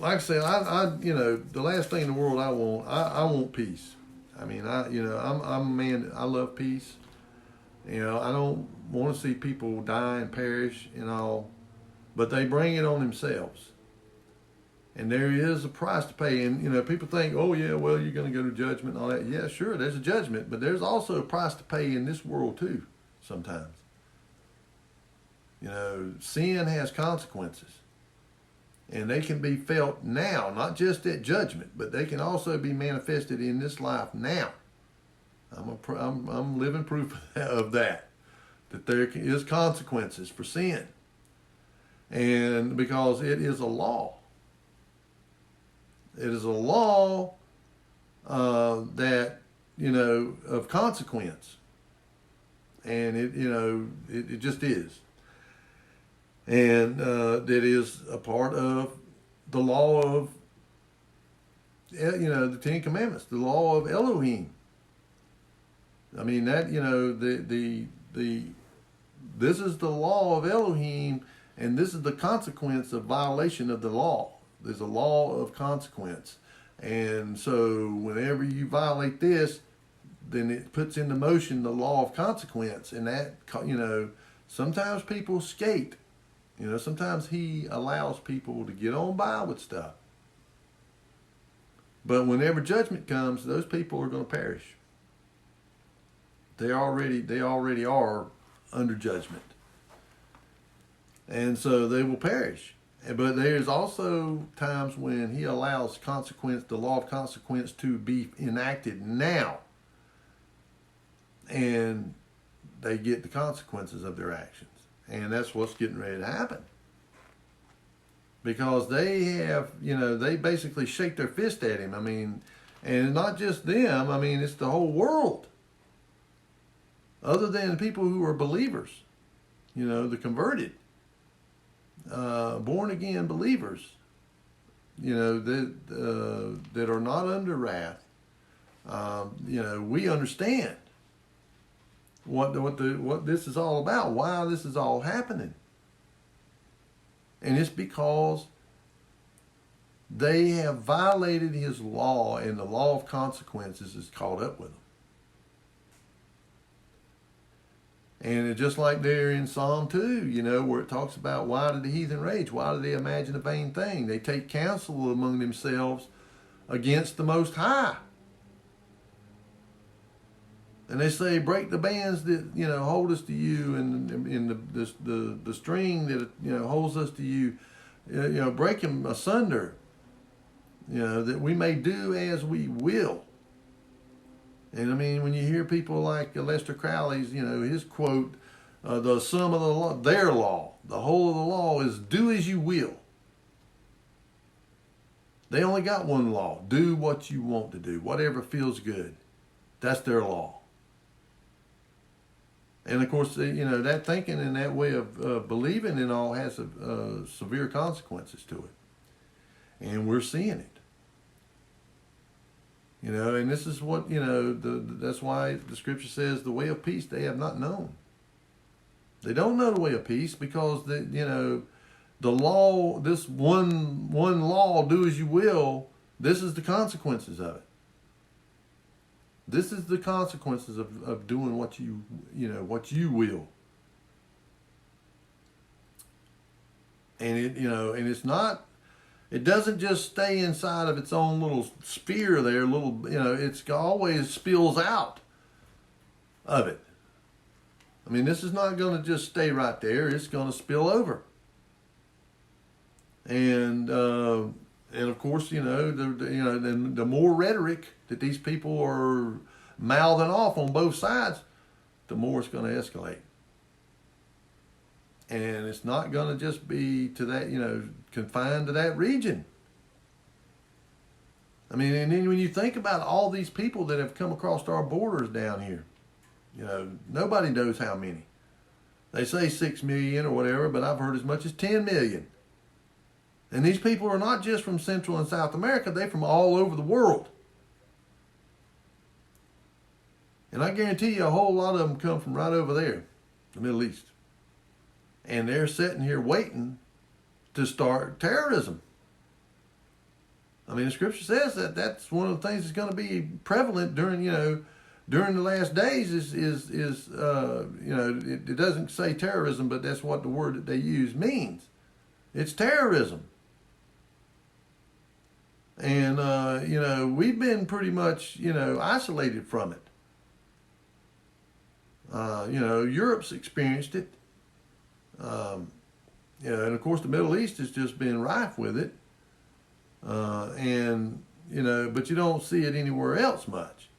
like I said, the last thing in the world I want peace. I mean, I'm a man, I love peace. I don't want to see people die and perish and all, but they bring it on themselves. And there is a price to pay. And, people think, oh, yeah, well, you're going to go to judgment and all that. Yeah, sure, there's a judgment, but there's also a price to pay in this world, too, sometimes. Sin has consequences. And they can be felt now, not just at judgment, but they can also be manifested in this life now. I'm living proof of that there is consequences for sin. And because it is a law. It is a law that, of consequence. And it just is. And that is a part of the law of, the Ten Commandments, the law of Elohim. I mean, that, this is the law of Elohim, and this is the consequence of violation of the law. There's a law of consequence. And so whenever you violate this, then it puts into motion the law of consequence. And that, sometimes people skate. Sometimes he allows people to get on by with stuff. But whenever judgment comes, those people are going to perish. They already are under judgment. And so they will perish. But there's also times when he allows the law of consequence to be enacted now. And they get the consequences of their actions. And that's what's getting ready to happen. Because they have, they basically shake their fist at him. I mean, and not just them, I mean, it's the whole world. Other than the people who are believers, the converted, born again believers, that are not under wrath. We understand what this is all about, why this is all happening. And it's because they have violated his law, and the law of consequences is caught up with them. And it's just like there in Psalm 2, where it talks about, why did the heathen rage? Why do they imagine a vain thing? They take counsel among themselves against the Most High. And they say, break the bands that, hold us to you, and the string that, holds us to you, break them asunder. that we may do as we will. And I mean, when you hear people like Lester Crowley's, his quote, the sum of the law, their law, the whole of the law is do as you will. They only got one law. Do what you want to do, whatever feels good. That's their law. And of course, that thinking and that way of believing and all has severe consequences to it. And we're seeing it. And this is what, that's why the scripture says the way of peace they have not known. They don't know the way of peace because, the law, this one law, do as you will, this is the consequences of it. This is the consequences of doing what you will. And it's not, it doesn't just stay inside of its own little sphere there, it's always spills out of it. I mean, this is not going to just stay right there, it's going to spill over. And of course, the more rhetoric that these people are mouthing off on both sides, the more it's going to escalate. And it's not going to just be to that, confined to that region. I mean, and then when you think about all these people that have come across our borders down here, nobody knows how many. They say 6 million or whatever, but I've heard as much as 10 million. And these people are not just from Central and South America, they're from all over the world. And I guarantee you a whole lot of them come from right over there, the Middle East. And they're sitting here waiting to start terrorism. I mean, the scripture says that that's one of the things that's going to be prevalent during the last days it doesn't say terrorism, but that's what the word that they use means. It's terrorism. And, we've been pretty much, isolated from it. Europe's experienced it. And of course the Middle East has just been rife with it. But you don't see it anywhere else much.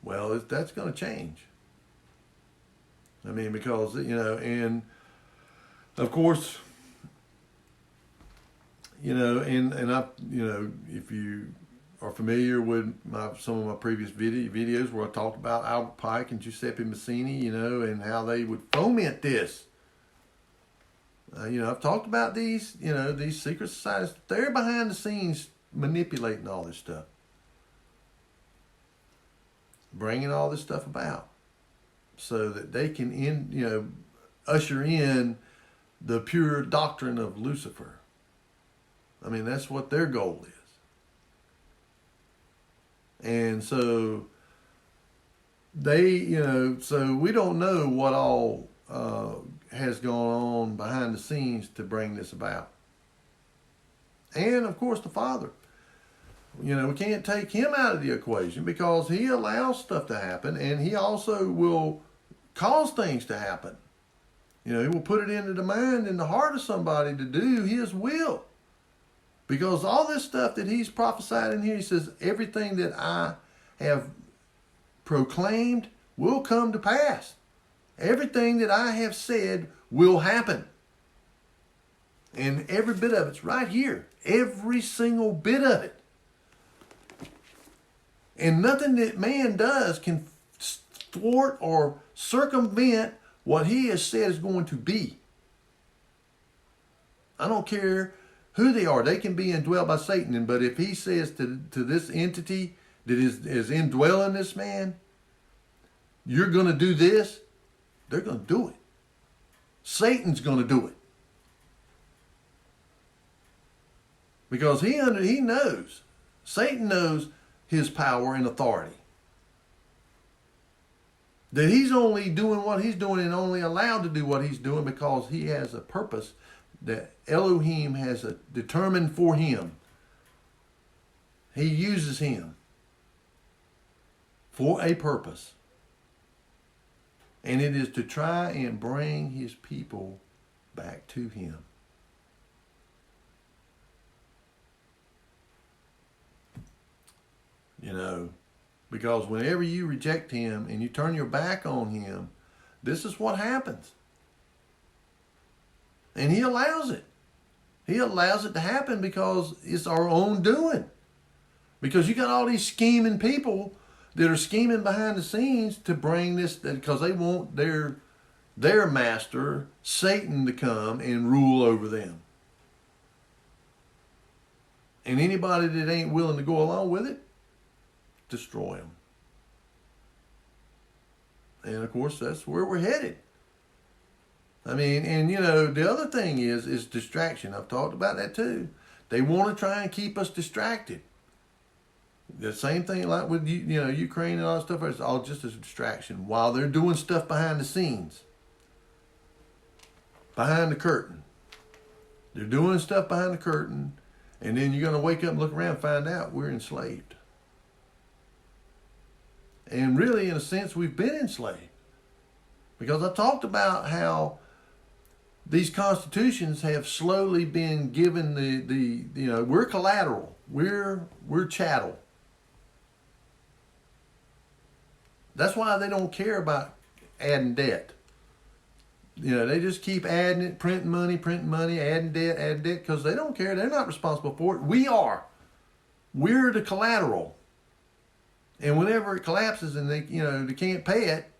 Well, that's going to change. I mean, because, and of course, and I, if you are familiar with some of my previous videos where I talked about Albert Pike and Giuseppe Mazzini, and how they would foment this. I've talked about these secret societies. They're behind the scenes manipulating all this stuff. Bringing all this stuff about so that they can usher in the pure doctrine of Lucifer. I mean, that's what their goal is. And so so we don't know what all has gone on behind the scenes to bring this about. And of course the Father. We can't take him out of the equation because he allows stuff to happen, and he also will cause things to happen. He will put it into the mind and the heart of somebody to do his will. Because all this stuff that he's prophesied in here, he says, everything that I have proclaimed will come to pass. Everything that I have said will happen. And every bit of it's right here. Every single bit of it. And nothing that man does can thwart or circumvent what he has said is going to be. I don't care who they are. They can be indwelled by Satan. But if he says to this entity that is indwelling this man, you're going to do this, they're going to do it. Satan's going to do it. Because he knows. Satan knows his power and authority. That he's only doing what he's doing and only allowed to do what he's doing because he has a purpose that Elohim has determined for him. He uses him for a purpose. And it is to try and bring his people back to him. you know, because whenever you reject him and you turn your back on him, this is what happens. And he allows it. He allows it to happen because it's our own doing. Because you got all these scheming people that are scheming behind the scenes to bring this, because they want their master, Satan, to come and rule over them. And anybody that ain't willing to go along with it, destroy them. And of course, that's where we're headed. I mean, and you know, the other thing is distraction. I've talked about that too. They want to try and keep us distracted. The same thing like with you know, Ukraine and all that stuff. It's all just a distraction while they're doing stuff behind the scenes, behind the curtain. They're doing stuff behind the curtain, and then you're going to wake up and look around and find out we're enslaved. And really, in a sense, we've been enslaved. Because I talked about how these constitutions have slowly been given the you know, we're collateral. We're chattel. That's why they don't care about adding debt. You know, they just keep adding it, printing money, adding debt, because they don't care. They're not responsible for it. We are. We're the collateral. And whenever it collapses and they can't pay it,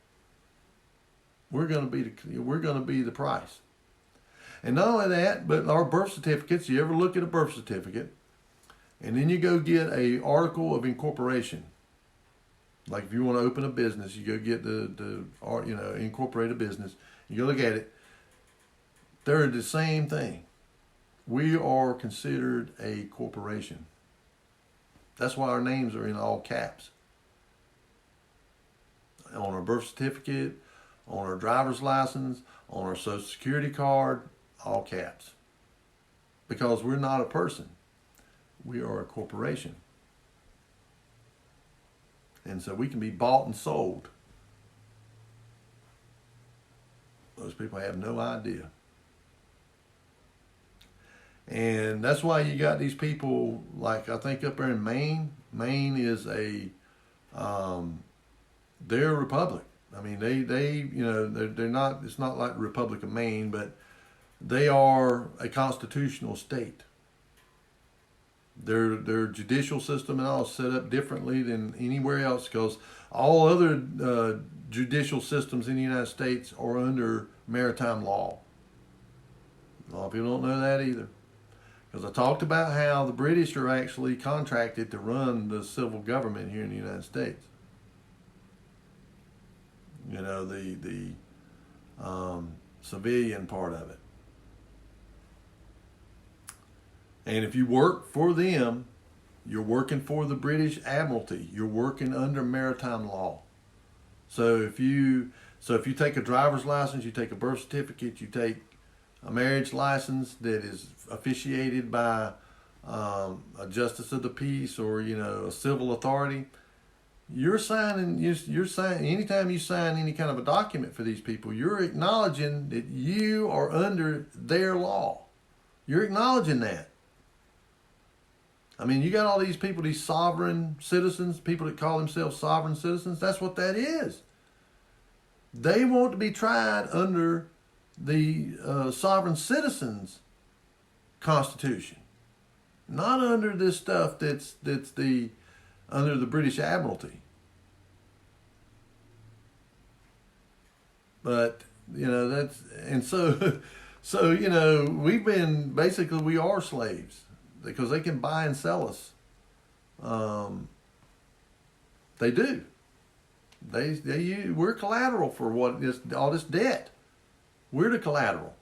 we're going to be the price. And not only that, but our birth certificates. You ever look at a birth certificate, and then you go get a article of incorporation. Like if you want to open a business, you go get the incorporate a business. You go look at it. They're the same thing. We are considered a corporation. That's why our names are in all caps. On our birth certificate, on our driver's license, on our social security card, all caps. Because we're not a person. We are a corporation. And so we can be bought and sold. Those people have no idea. And that's why you got these people, like I think up there in Maine. Maine is they're a republic. I mean, they're not, it's not like the Republic of Maine, but they are a constitutional state. Their judicial system and all is set up differently than anywhere else, because all other judicial systems in the United States are under maritime law. A lot of people don't know that either. Because I talked about how the British are actually contracted to run the civil government here in the United States. You know, the civilian part of it. And if you work for them, you're working for the British Admiralty. You're working under maritime law. So if you take a driver's license, you take a birth certificate, you take a marriage license that is officiated by a justice of the peace or a civil authority, you're signing. Anytime you sign any kind of a document for these people, you're acknowledging that you are under their law. You're acknowledging that. I mean, you got all these people, these sovereign citizens, people that call themselves sovereign citizens. That's what that is. They want to be tried under the sovereign citizens' constitution, not under this stuff that's under the British Admiralty. But we are slaves. Because they can buy and sell us. They do. We're collateral for what is all this debt. We're the collateral.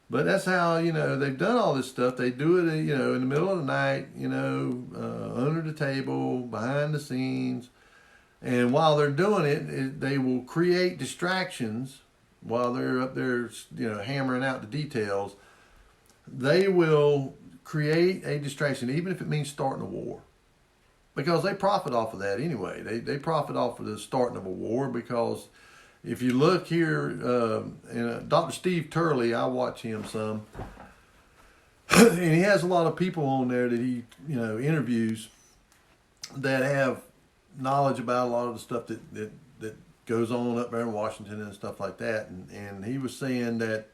But that's how, they've done all this stuff. They do it, in the middle of the night, under the table, behind the scenes. And while they're doing it, they will create distractions. While they're up there, hammering out the details, they will create a distraction, even if it means starting a war. Because they profit off of that anyway. They profit off of the starting of a war, because if you look here, Dr. Steve Turley, I watch him some. and he has a lot of people on there that he, interviews that have knowledge about a lot of the stuff that goes on up there in Washington and stuff like that. And he was saying that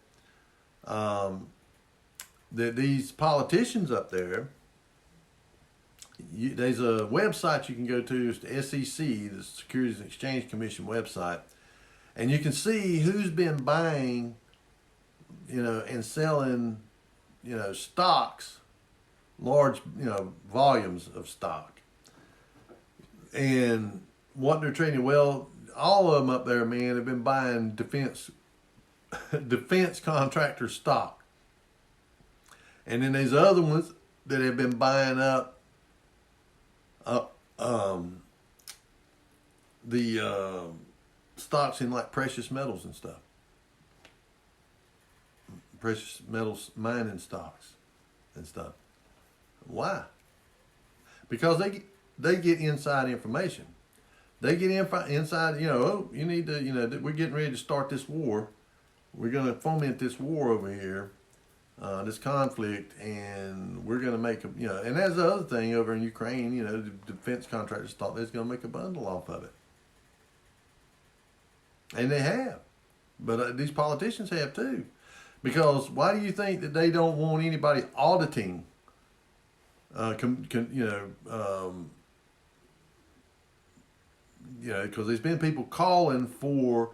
that these politicians up there, there's a website you can go to, it's the SEC, the Securities and Exchange Commission website, and you can see who's been buying, and selling, stocks, large, volumes of stock. And what they're trading, well, all of them up there, man, have been buying defense contractor stock. And then there's other ones that have been buying up the stocks in like precious metals and stuff. Precious metals mining stocks and stuff. Why? Because they get inside information. They get inside, oh, you need to, we're getting ready to start this war. We're going to foment this war over here, this conflict, and we're going to make and that's the other thing over in Ukraine, the defense contractors thought they was going to make a bundle off of it. And they have. But these politicians have too. Because why do you think that they don't want anybody auditing, because there's been people calling for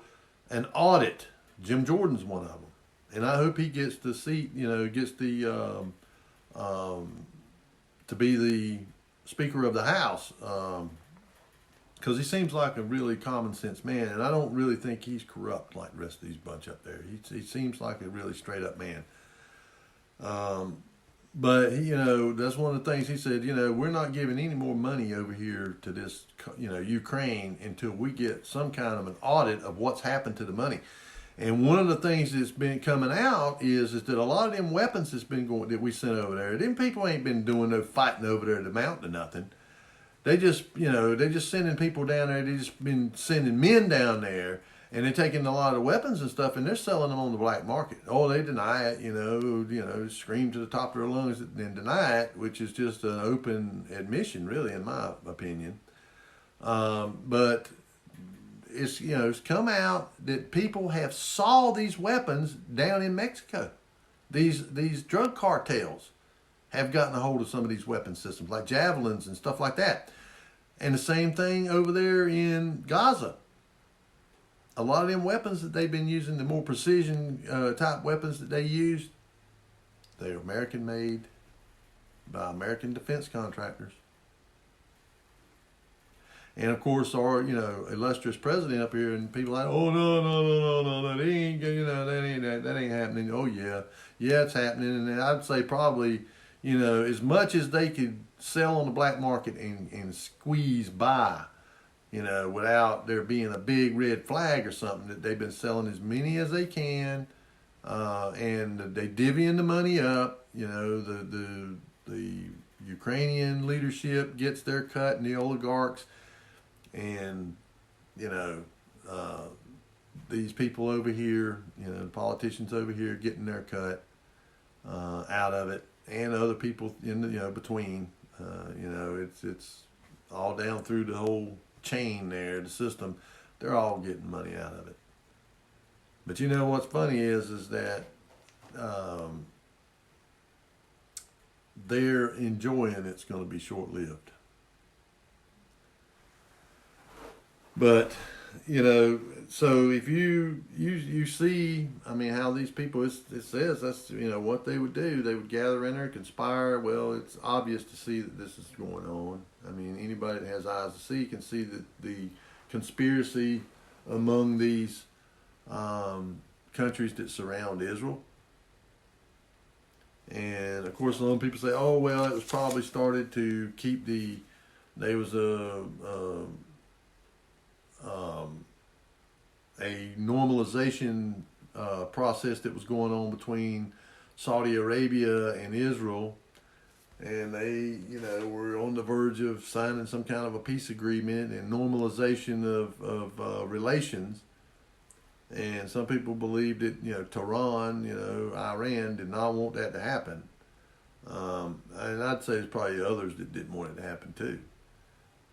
an audit. Jim Jordan's one of them. And I hope he gets the seat, gets the, to be the Speaker of the House. Because he seems like a really common sense man. And I don't really think he's corrupt like the rest of these bunch up there. He seems like a really straight up man. But, that's one of the things he said, we're not giving any more money over here to this, Ukraine until we get some kind of an audit of what's happened to the money. And one of the things that's been coming out is that a lot of them weapons that's been going, that we sent over there, them people ain't been doing no fighting over there to mount to nothing. They just, they're just sending people down there. They just been sending men down there. And they're taking a lot of weapons and stuff, and they're selling them on the black market. Oh, they deny it, scream to the top of their lungs and deny it, which is just an open admission, really, in my opinion. But it's, it's come out that people have saw these weapons down in Mexico. These drug cartels have gotten a hold of some of these weapon systems, like javelins and stuff like that. And the same thing over there in Gaza. A lot of them weapons that they've been using, the more precision type weapons that they use, they're American made by American defense contractors. And of course, our illustrious president up here, and people are like, oh no, that ain't that ain't happening. Oh yeah, it's happening. And I'd say probably as much as they could sell on the black market and squeeze by. Without there being a big red flag or something, that they've been selling as many as they can, and they divvying the money up. The Ukrainian leadership gets their cut, and the oligarchs, and these people over here, the politicians over here getting their cut out of it, and other people in between. It's all down through the whole chain there, the system. They're all getting money out of it. But what's funny is that they're enjoying it's going to be short-lived. But so if you see, how these people, it says that's what they would do. They would gather in there, conspire. Well, it's obvious to see that this is going on. Anybody that has eyes to see can see that the conspiracy among these countries that surround Israel. And of course, a lot of people say, "Oh, well, it was probably started to keep there was a normalization process that was going on between Saudi Arabia and Israel, and they, were on the verge of signing some kind of a peace agreement and normalization of relations." And some people believe that, Tehran, Iran did not want that to happen. And I'd say there's probably others that didn't want it to happen too,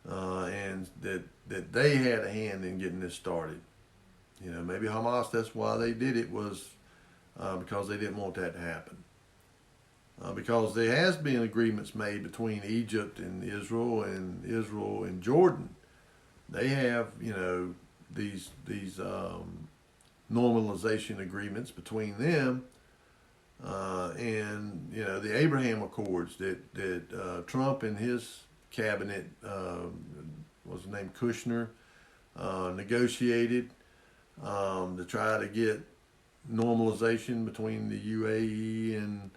and that they had a hand in getting this started. Maybe Hamas, that's why they did it, was because they didn't want that to happen. Because there has been agreements made between Egypt and Israel and Jordan. They have, these normalization agreements between them, and the Abraham Accords that Trump and his cabinet, what's his name, Kushner, negotiated to try to get normalization between the UAE and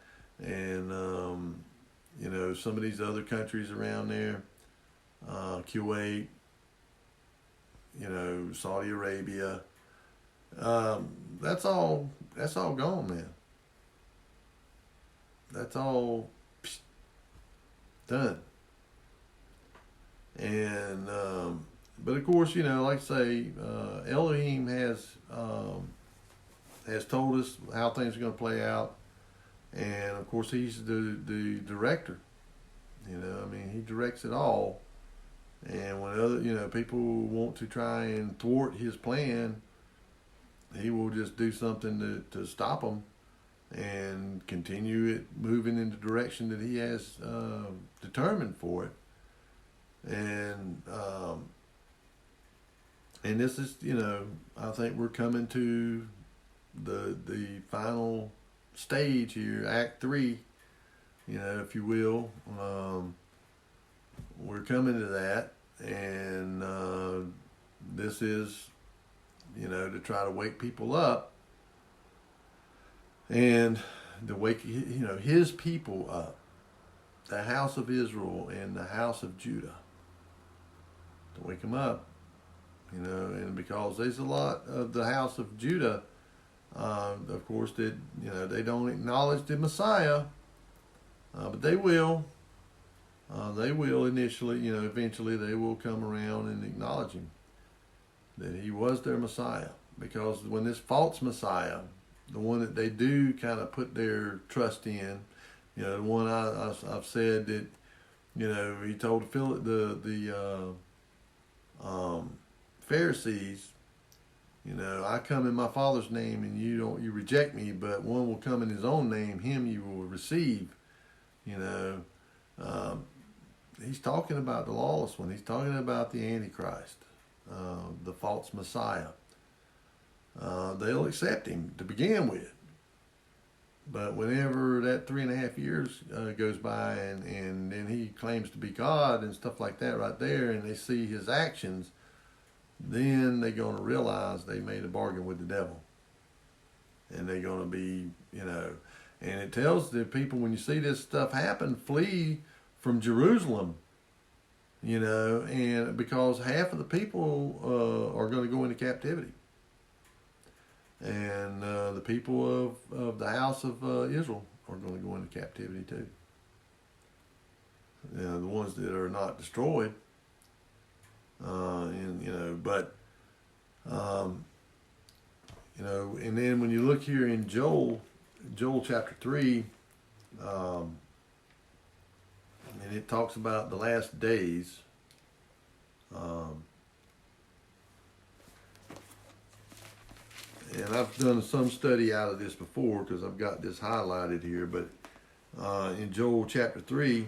some of these other countries around there, Kuwait, Saudi Arabia. That's all gone, man. That's all done. And but of course, like I say, Elohim has told us how things are going to play out. And of course, he's the director. He directs it all. And when other people want to try and thwart his plan, he will just do something to stop them and continue it moving in the direction that he has determined for it. And this is, I think we're coming to the final stage here, Act 3, if you will. We're coming to that, and this is, to try to wake people up and to wake, his people up, the house of Israel and the house of Judah, to wake them up, and because there's a lot of the house of Judah, of course, that they don't acknowledge the Messiah, but they will. They will initially, eventually they will come around and acknowledge him, that he was their Messiah. Because when this false Messiah, the one that they do kind of put their trust in, the one I've said that, he told the Pharisees, I come in my Father's name and you reject me, but one will come in his own name, him you will receive. He's talking about the lawless one. He's talking about the Antichrist, the false Messiah. They'll accept him to begin with. But whenever that 3.5 years goes by and then he claims to be God and stuff like that right there, and they see his actions, then they're going to realize they made a bargain with the devil. And they're going to be, and it tells the people, when you see this stuff happen, flee from Jerusalem, and because half of the people are going to go into captivity. And the people of the house of Israel are going to go into captivity too. The ones that are not destroyed. And then when you look here in Joel chapter 3, and it talks about the last days. And I've done some study out of this before because I've got this highlighted here, but in Joel chapter 3,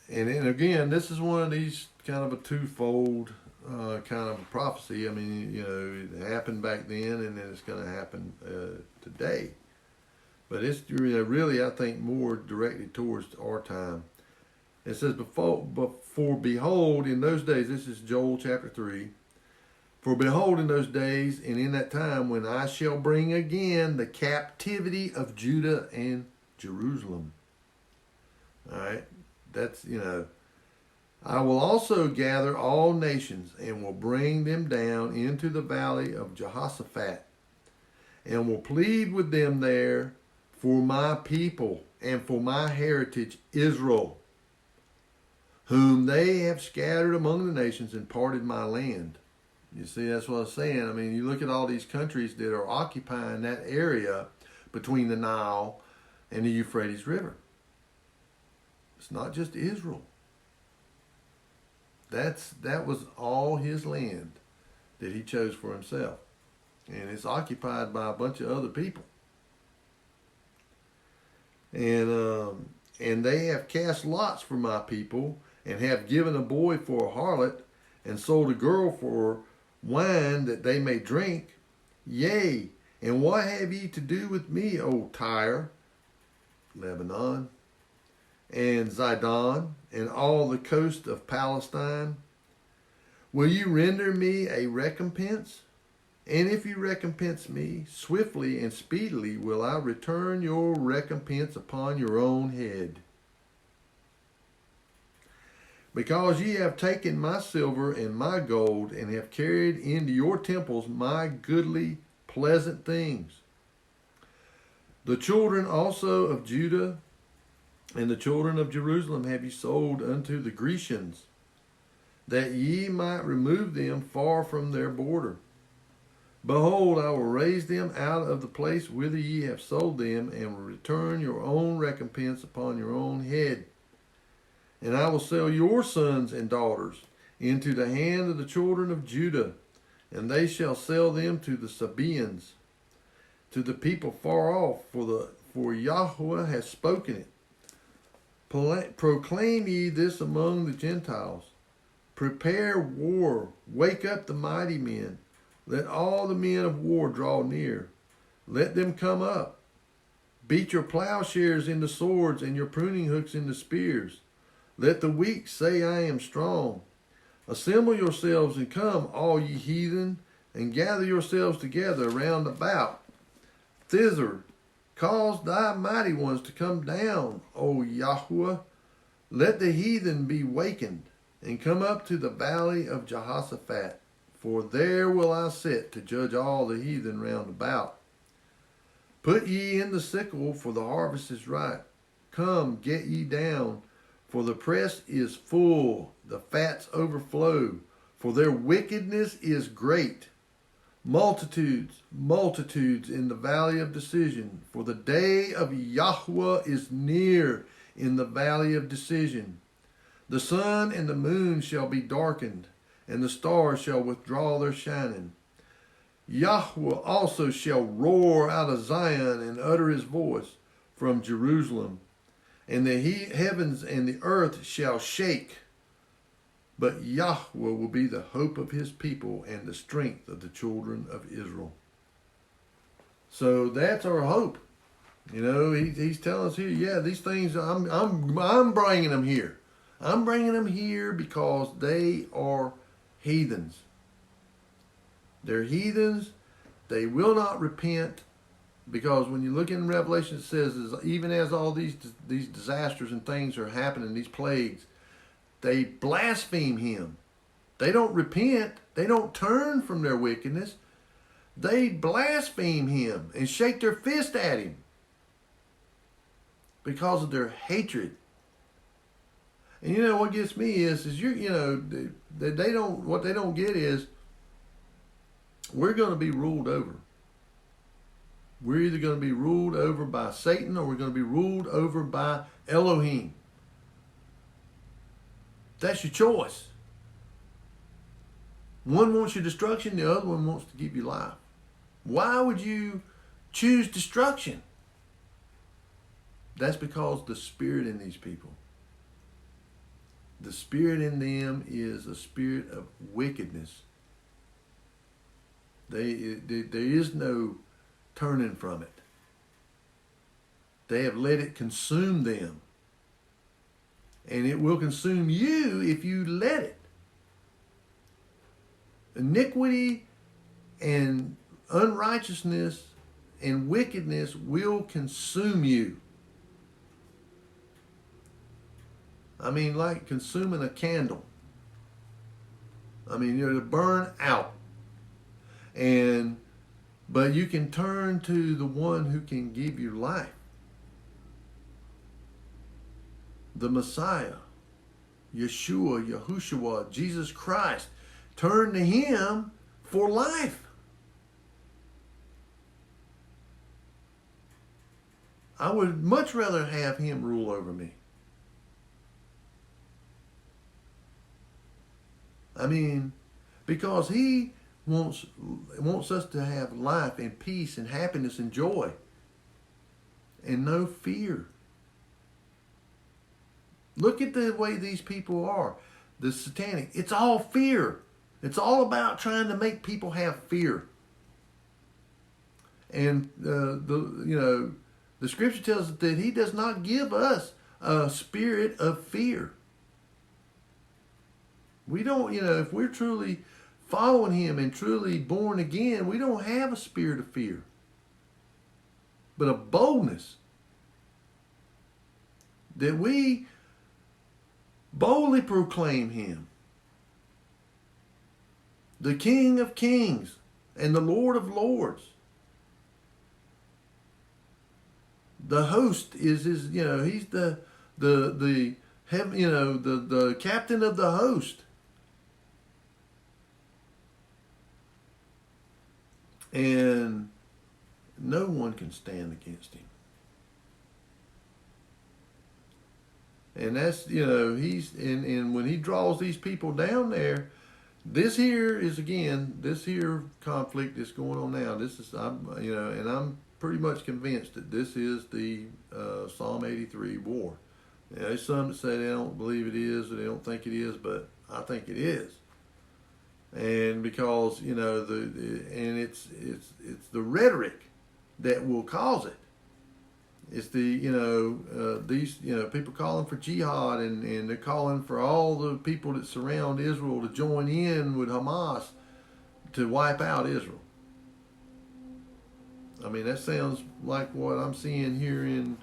and then again, this is one of these kind of a twofold kind of a prophecy. It happened back then, and then it's going to happen today. But it's really, I think, more directed towards our time. It says, for behold, in those days, this is Joel chapter 3, for behold, in those days and in that time when I shall bring again the captivity of Judah and Jerusalem. All right, that's, I will also gather all nations and will bring them down into the valley of Jehoshaphat and will plead with them there for my people and for my heritage Israel, whom they have scattered among the nations and parted my land. You see, that's what I was saying. You look at all these countries that are occupying that area between the Nile and the Euphrates River. It's not just Israel. That was all his land that he chose for himself. And it's occupied by a bunch of other people. And they have cast lots for my people, and have given a boy for a harlot, and sold a girl for wine that they may drink. Yea, and what have ye to do with me, O Tyre, Lebanon, and Zidon, and all the coast of Palestine? Will you render me a recompense? And if you recompense me, swiftly and speedily will I return your recompense upon your own head. Because ye have taken my silver and my gold, and have carried into your temples my goodly, pleasant things. The children also of Judah and the children of Jerusalem have ye sold unto the Grecians, that ye might remove them far from their border. Behold, I will raise them out of the place whither ye have sold them, and will return your own recompense upon your own head. And I will sell your sons and daughters into the hand of the children of Judah, and they shall sell them to the Sabaeans, to the people far off, for Yahweh has spoken it. Proclaim ye this among the Gentiles. Prepare war, wake up the mighty men. Let all the men of war draw near. Let them come up. Beat your plowshares into swords, and your pruning hooks into spears. Let the weak say, I am strong. Assemble yourselves and come, all ye heathen, and gather yourselves together round about. Thither, cause thy mighty ones to come down, O Yahweh. Let the heathen be wakened, and come up to the valley of Jehoshaphat. For there will I sit to judge all the heathen round about. Put ye in the sickle, for the harvest is ripe. Come, get ye down, for the press is full, the fats overflow, for their wickedness is great. Multitudes, multitudes in the valley of decision, for the day of Yahweh is near in the valley of decision. The sun and the moon shall be darkened, and the stars shall withdraw their shining. Yahweh also shall roar out of Zion and utter his voice from Jerusalem. And the heavens and the earth shall shake. But Yahweh will be the hope of his people and the strength of the children of Israel. So that's our hope. You know, he's telling us here, yeah, these things, I'm bringing them here. I'm bringing them here because they are heathens. They're heathens. They will not repent, because when you look in Revelation, it says, even as all these disasters and things are happening, these plagues, they blaspheme him. They don't repent. They don't turn from their wickedness. They blaspheme him and shake their fist at him because of their hatred. And you know what gets me is they don't, what they don't get is, we're going to be ruled over. We're either going to be ruled over by Satan, or we're going to be ruled over by Elohim. That's your choice. One wants your destruction, the other one wants to give you life. Why would you choose destruction? That's because the spirit in these people. The spirit in them is a spirit of wickedness. There is no turning from it. They have let it consume them. And it will consume you if you let it. Iniquity and unrighteousness and wickedness will consume you. I mean, like consuming a candle. I mean, you're to burn out. But you can turn to the one who can give you life. The Messiah, Yeshua, Yahushua, Jesus Christ. Turn to him for life. I would much rather have him rule over me. I mean, because he wants us to have life and peace and happiness and joy and no fear. Look at the way these people are. The satanic, it's all fear. It's all about trying to make people have fear. And the scripture tells us that he does not give us a spirit of fear. We don't, if we're truly following him and truly born again, we don't have a spirit of fear, but a boldness that we boldly proclaim him, the King of Kings and the Lord of Lords. The host is his, he's the captain of the host. And no one can stand against him. And that's, he's, and when he draws these people down there, this here conflict that's going on now. This is, and I'm pretty much convinced that this is the Psalm 83 war. There's some that say they don't believe it is, or they don't think it is, but I think it is. And because it's the rhetoric that will cause it. It's the these people calling for jihad, and they're calling for all the people that surround Israel to join in with Hamas to wipe out Israel. I mean, that sounds like what I'm seeing here in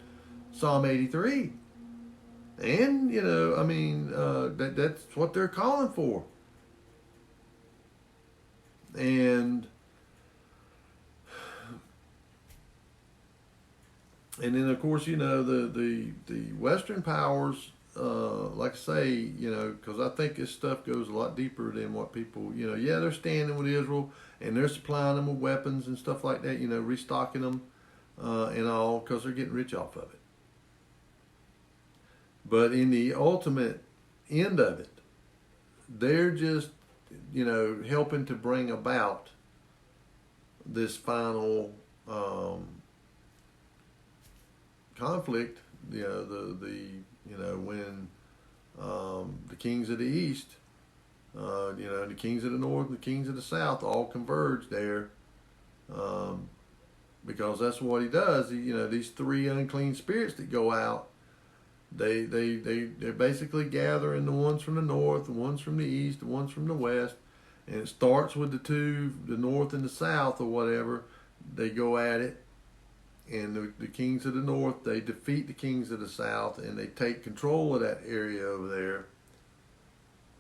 Psalm 83. And that's what they're calling for. And then of course the Western powers, like I say, because I think this stuff goes a lot deeper than what people, they're standing with Israel and they're supplying them with weapons and stuff like that, restocking them and all, because they're getting rich off of it. But in the ultimate end of it, they're just helping to bring about this final conflict. When the kings of the east, the kings of the north and the kings of the south all converge there, because that's what he does. These three unclean spirits that go out, they're basically gathering the ones from the north, the ones from the east, the ones from the west, and it starts with the north and the south or whatever. They go at it, and the kings of the north, they defeat the kings of the south, and they take control of that area over there.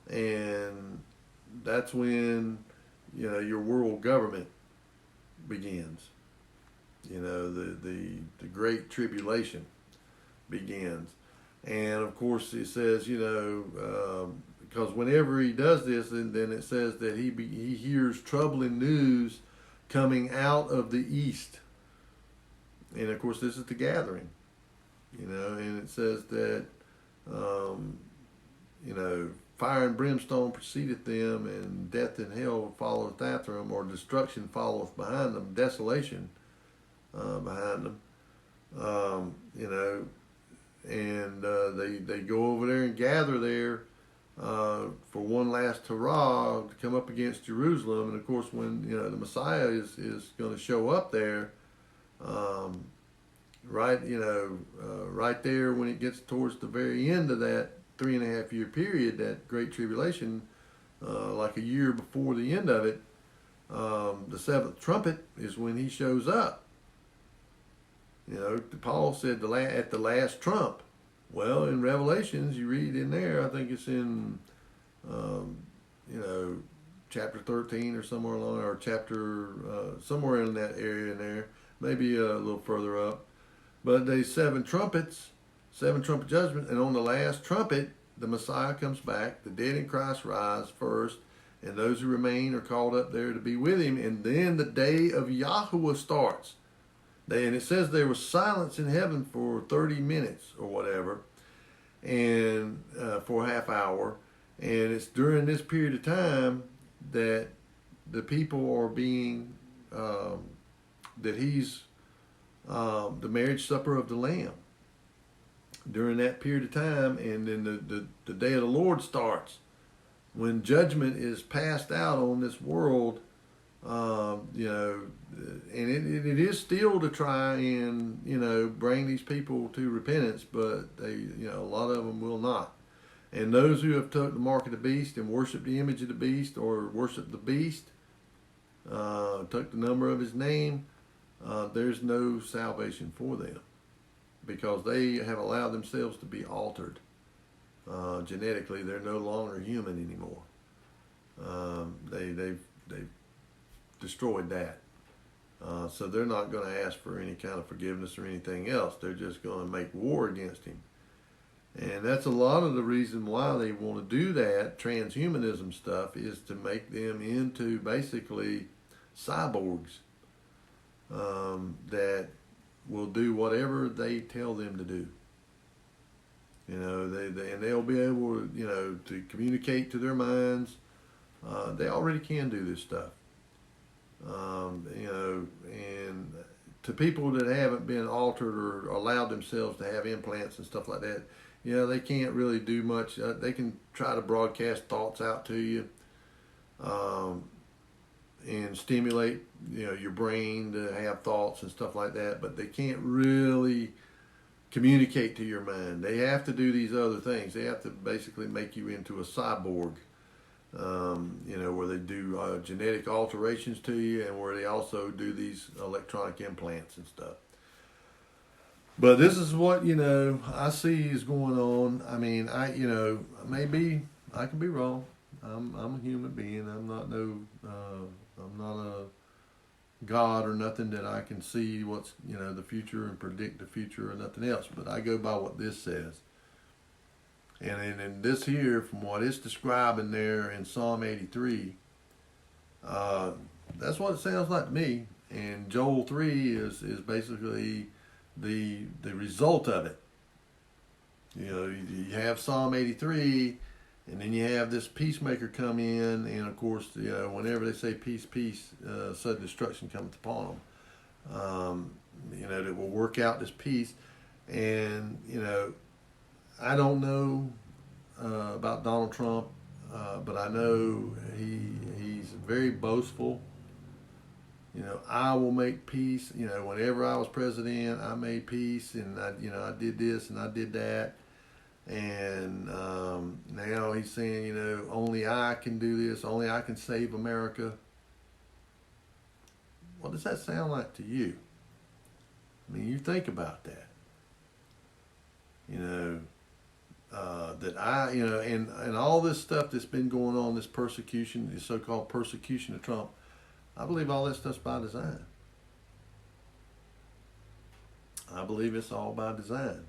And that's when your world government begins. The Great Tribulation begins. And of course it says, because whenever he does this, and then it says that he hears troubling news coming out of the east. And of course this is the gathering, and it says that, fire and brimstone precedeth them, and death and hell followeth after them, or destruction followeth behind them, desolation behind them, and they go over there and gather there for one last hurrah to come up against Jerusalem. And of course, when the Messiah is going to show up there, right there when it gets towards the very end of that 3.5 year period, that Great Tribulation, like a year before the end of it, the seventh trumpet is when he shows up. Paul said at the last trump. Well, in Revelations, you read in there, I think it's in, chapter 13 or somewhere along, or chapter, somewhere in that area in there, maybe a little further up. But they 7 trumpets, 7 trumpet judgment, and on the last trumpet, the Messiah comes back, the dead in Christ rise first, and those who remain are called up there to be with him, and then the day of Yahuwah starts. And it says there was silence in heaven for 30 minutes or whatever, and for a half hour, And it's during this period of time that the people are being, that he's the marriage supper of the Lamb. During that period of time, and then the day of the Lord starts, when judgment is passed out on this world. You know, and it is still to try and, you know, bring these people to repentance, but they, you know, a lot of them will not. And those who have took the mark of the beast and worshiped the image of the beast, or worshiped the beast, took the number of his name, there's no salvation for them, because they have allowed themselves to be altered. Genetically, they're no longer human anymore. They've destroyed that. So they're not going to ask for any kind of forgiveness or anything else. They're just going to make war against him. And that's a lot of the reason why they want to do that transhumanism stuff, is to make them into basically cyborgs that will do whatever they tell them to do. You know, and they'll be able to, you know, to communicate to their minds. They already can do this stuff. You know, and to people that haven't been altered or allowed themselves to have implants and stuff like that, you know, they can't really do much. They can try to broadcast thoughts out to you, and stimulate, you know, your brain to have thoughts and stuff like that, but they can't really communicate to your mind. They have to do these other things. They have to basically make you into a cyborg. You know, where they do genetic alterations to you, and where they also do these electronic implants and stuff. But this is what, you know, I see is going on. I mean, you know, maybe I can be wrong. I'm a human being. I'm not a God or nothing that I can see what's, you know, the future and predict the future or nothing else. But I go by what this says. And in this here, from what it's describing there in Psalm 83, that's what it sounds like to me. And Joel 3 is basically the result of it. You know, you have Psalm 83, and then you have this peacemaker come in, and of course, you know, whenever they say peace, peace, sudden destruction cometh upon them. You know, that will work out this peace. And, you know, I don't know about Donald Trump, but I know he's very boastful. You know, I will make peace. You know, whenever I was president, I made peace, and I did this and I did that. And now he's saying, you know, only I can do this, only I can save America. What does that sound like to you? I mean, you think about that. You know, and all this stuff that's been going on, this persecution, this so-called persecution of Trump, I believe all that stuff's by design. I believe it's all by design.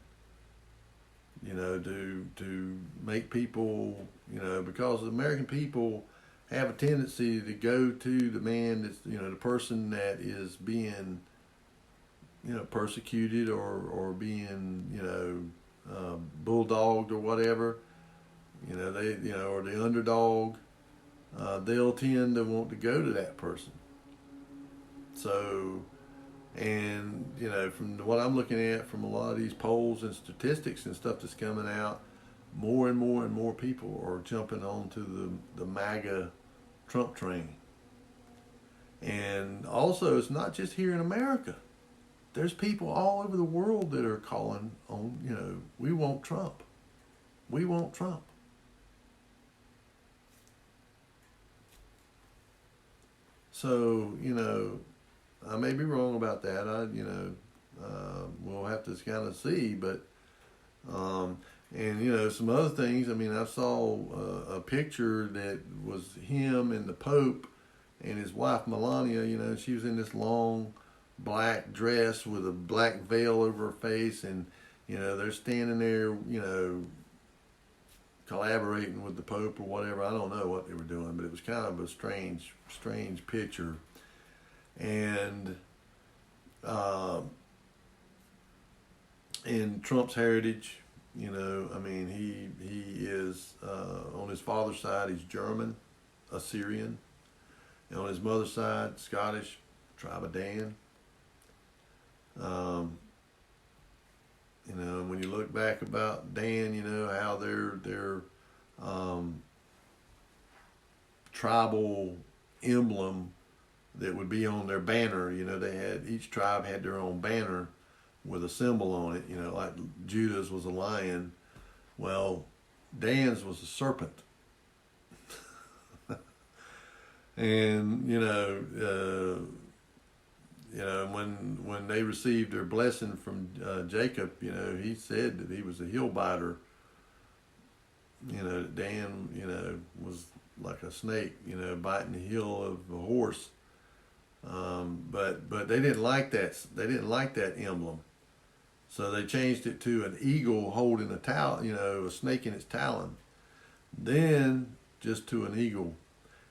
You know, to make people, you know, because the American people have a tendency to go to the man that's, you know, the person that is being, you know, persecuted or being, you know, bulldogged or whatever, you know, they, you know, or the underdog, they'll tend to want to go to that person. So, and, you know, from what I'm looking at from a lot of these polls and statistics and stuff that's coming out, more and more and more people are jumping onto the MAGA Trump train. And also, it's not just here in America. There's people all over the world that are calling on, you know, we want Trump. We want Trump. So, you know, I may be wrong about that. We'll have to kind of see. But, and, you know, some other things. I mean, I saw a picture that was him and the Pope and his wife Melania. You know, she was in this long black dress with a black veil over her face, and, you know, they're standing there, you know, collaborating with the Pope or whatever. I don't know what they were doing, but it was kind of a strange picture. And in Trump's heritage, You know, I mean, he is on his father's side, he's German, Assyrian, and on his mother's side, Scottish, tribe of Dan. Um, you know, and when you look back about Dan, you know how their um, tribal emblem that would be on their banner. You know, they had each tribe had their own banner with a symbol on it. You know, like Judah's was a lion. Well, Dan's was a serpent. And when they received their blessing from Jacob, you know, he said that he was a heel biter. You know, Dan, you know, was like a snake, you know, biting the heel of a horse. But they didn't like that. They didn't like that emblem, so they changed it to an eagle holding a talon, you know, a snake in its talon. Then just to an eagle.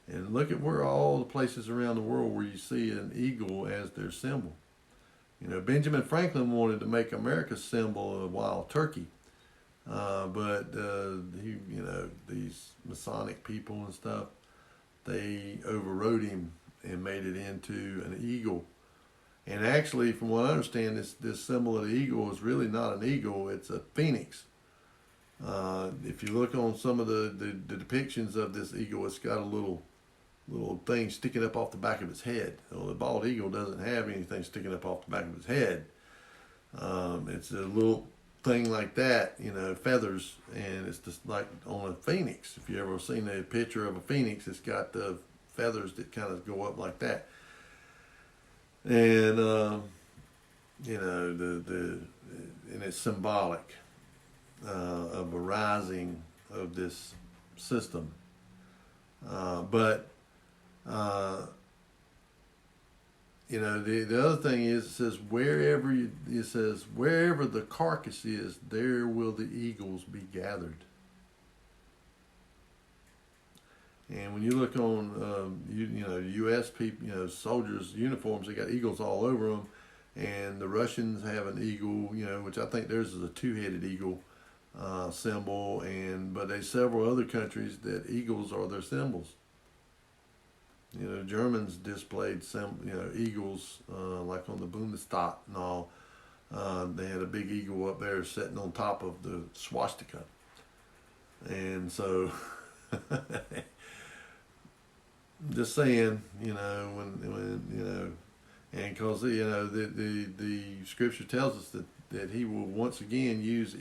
And look at where all the places around the world where you see an eagle as their symbol. You know, Benjamin Franklin wanted to make America's symbol a wild turkey. But you know, these Masonic people and stuff, they overrode him and made it into an eagle. And actually, from what I understand, this symbol of the eagle is really not an eagle; it's a phoenix. If you look on some of the depictions of this eagle, it's got a little thing sticking up off the back of its head. Well, the bald eagle doesn't have anything sticking up off the back of its head. It's a little thing like that, you know, feathers, and it's just like on a phoenix. If you ever seen a picture of a phoenix, it's got the feathers that kind of go up like that. And you know, and it's symbolic of a rising of this system. But you know, the other thing is, it says wherever the carcass is, there will the eagles be gathered. And when you look on you know, U.S. people, you know, soldiers' uniforms, they got eagles all over them. And the Russians have an eagle, you know, which I think theirs is a two-headed eagle symbol. But there's several other countries that eagles are their symbols. You know, Germans displayed eagles like on the Bundestag and all. They had a big eagle up there sitting on top of the swastika. And so, just saying, you know, when you know, and because you know the scripture tells us that he will once again use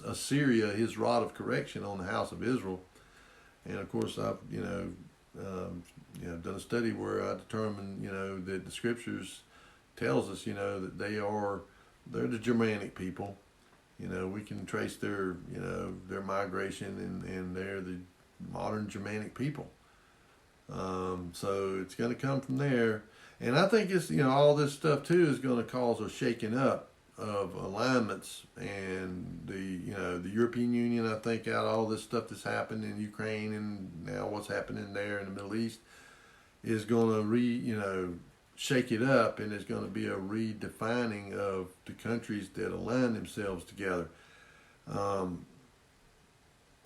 Assyria, his rod of correction, on the house of Israel. And of course, I've done a study where I determined, you know, that the scriptures tells us, you know, that they're the Germanic people. You know, we can trace their migration, and they're the modern Germanic people. So it's going to come from there. And I think it's, you know, all this stuff too is going to cause a shaking up of alignments, and the European Union, I think, out of all this stuff that's happened in Ukraine and now what's happening there in the Middle East, is going to shake it up, and there's going to be a redefining of the countries that align themselves together. And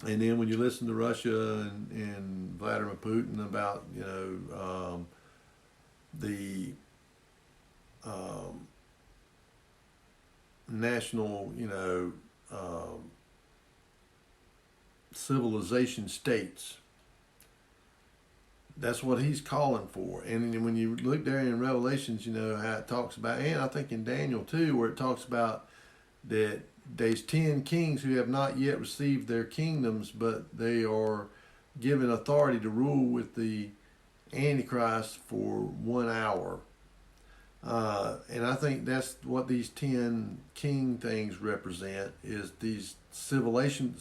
then when you listen to Russia and Vladimir Putin about, you know, the national, you know, civilization states, that's what he's calling for. And when you look there in Revelations, you know how it talks about, and I think in Daniel too, where it talks about that there's 10 kings who have not yet received their kingdoms, but they are given authority to rule with the Antichrist for 1 hour. And I think that's what these 10 king things represent, is these civilization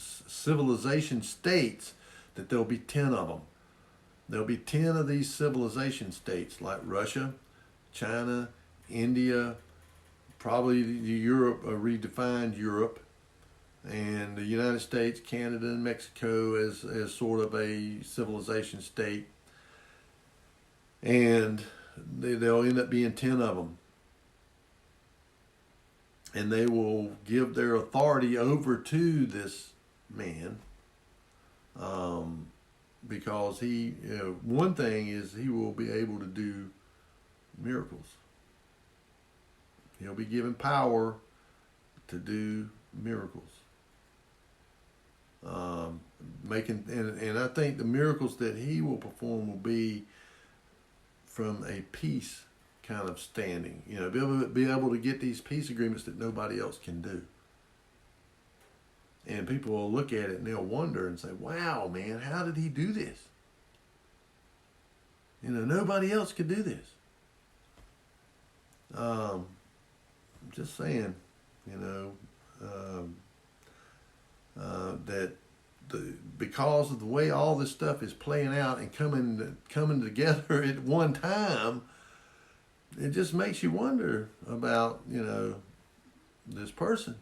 states, that there'll be 10 of them. There'll be 10 of these civilization states, like Russia, China, India, probably Europe, a redefined Europe, and the United States, Canada, and Mexico as sort of a civilization state. And they'll end up being 10 of them. and they will give their authority over to this man, because he, one thing is he will be able to do miracles. He'll be given power to do miracles. And I think the miracles that he will perform will be from a peace kind of standing. Be able to get these peace agreements that nobody else can do. And people will look at it and they'll wonder and say, wow, man, how did he do this? Nobody else could do this. Just saying, that because of the way all this stuff is playing out and coming together at one time, it just makes you wonder about, this person.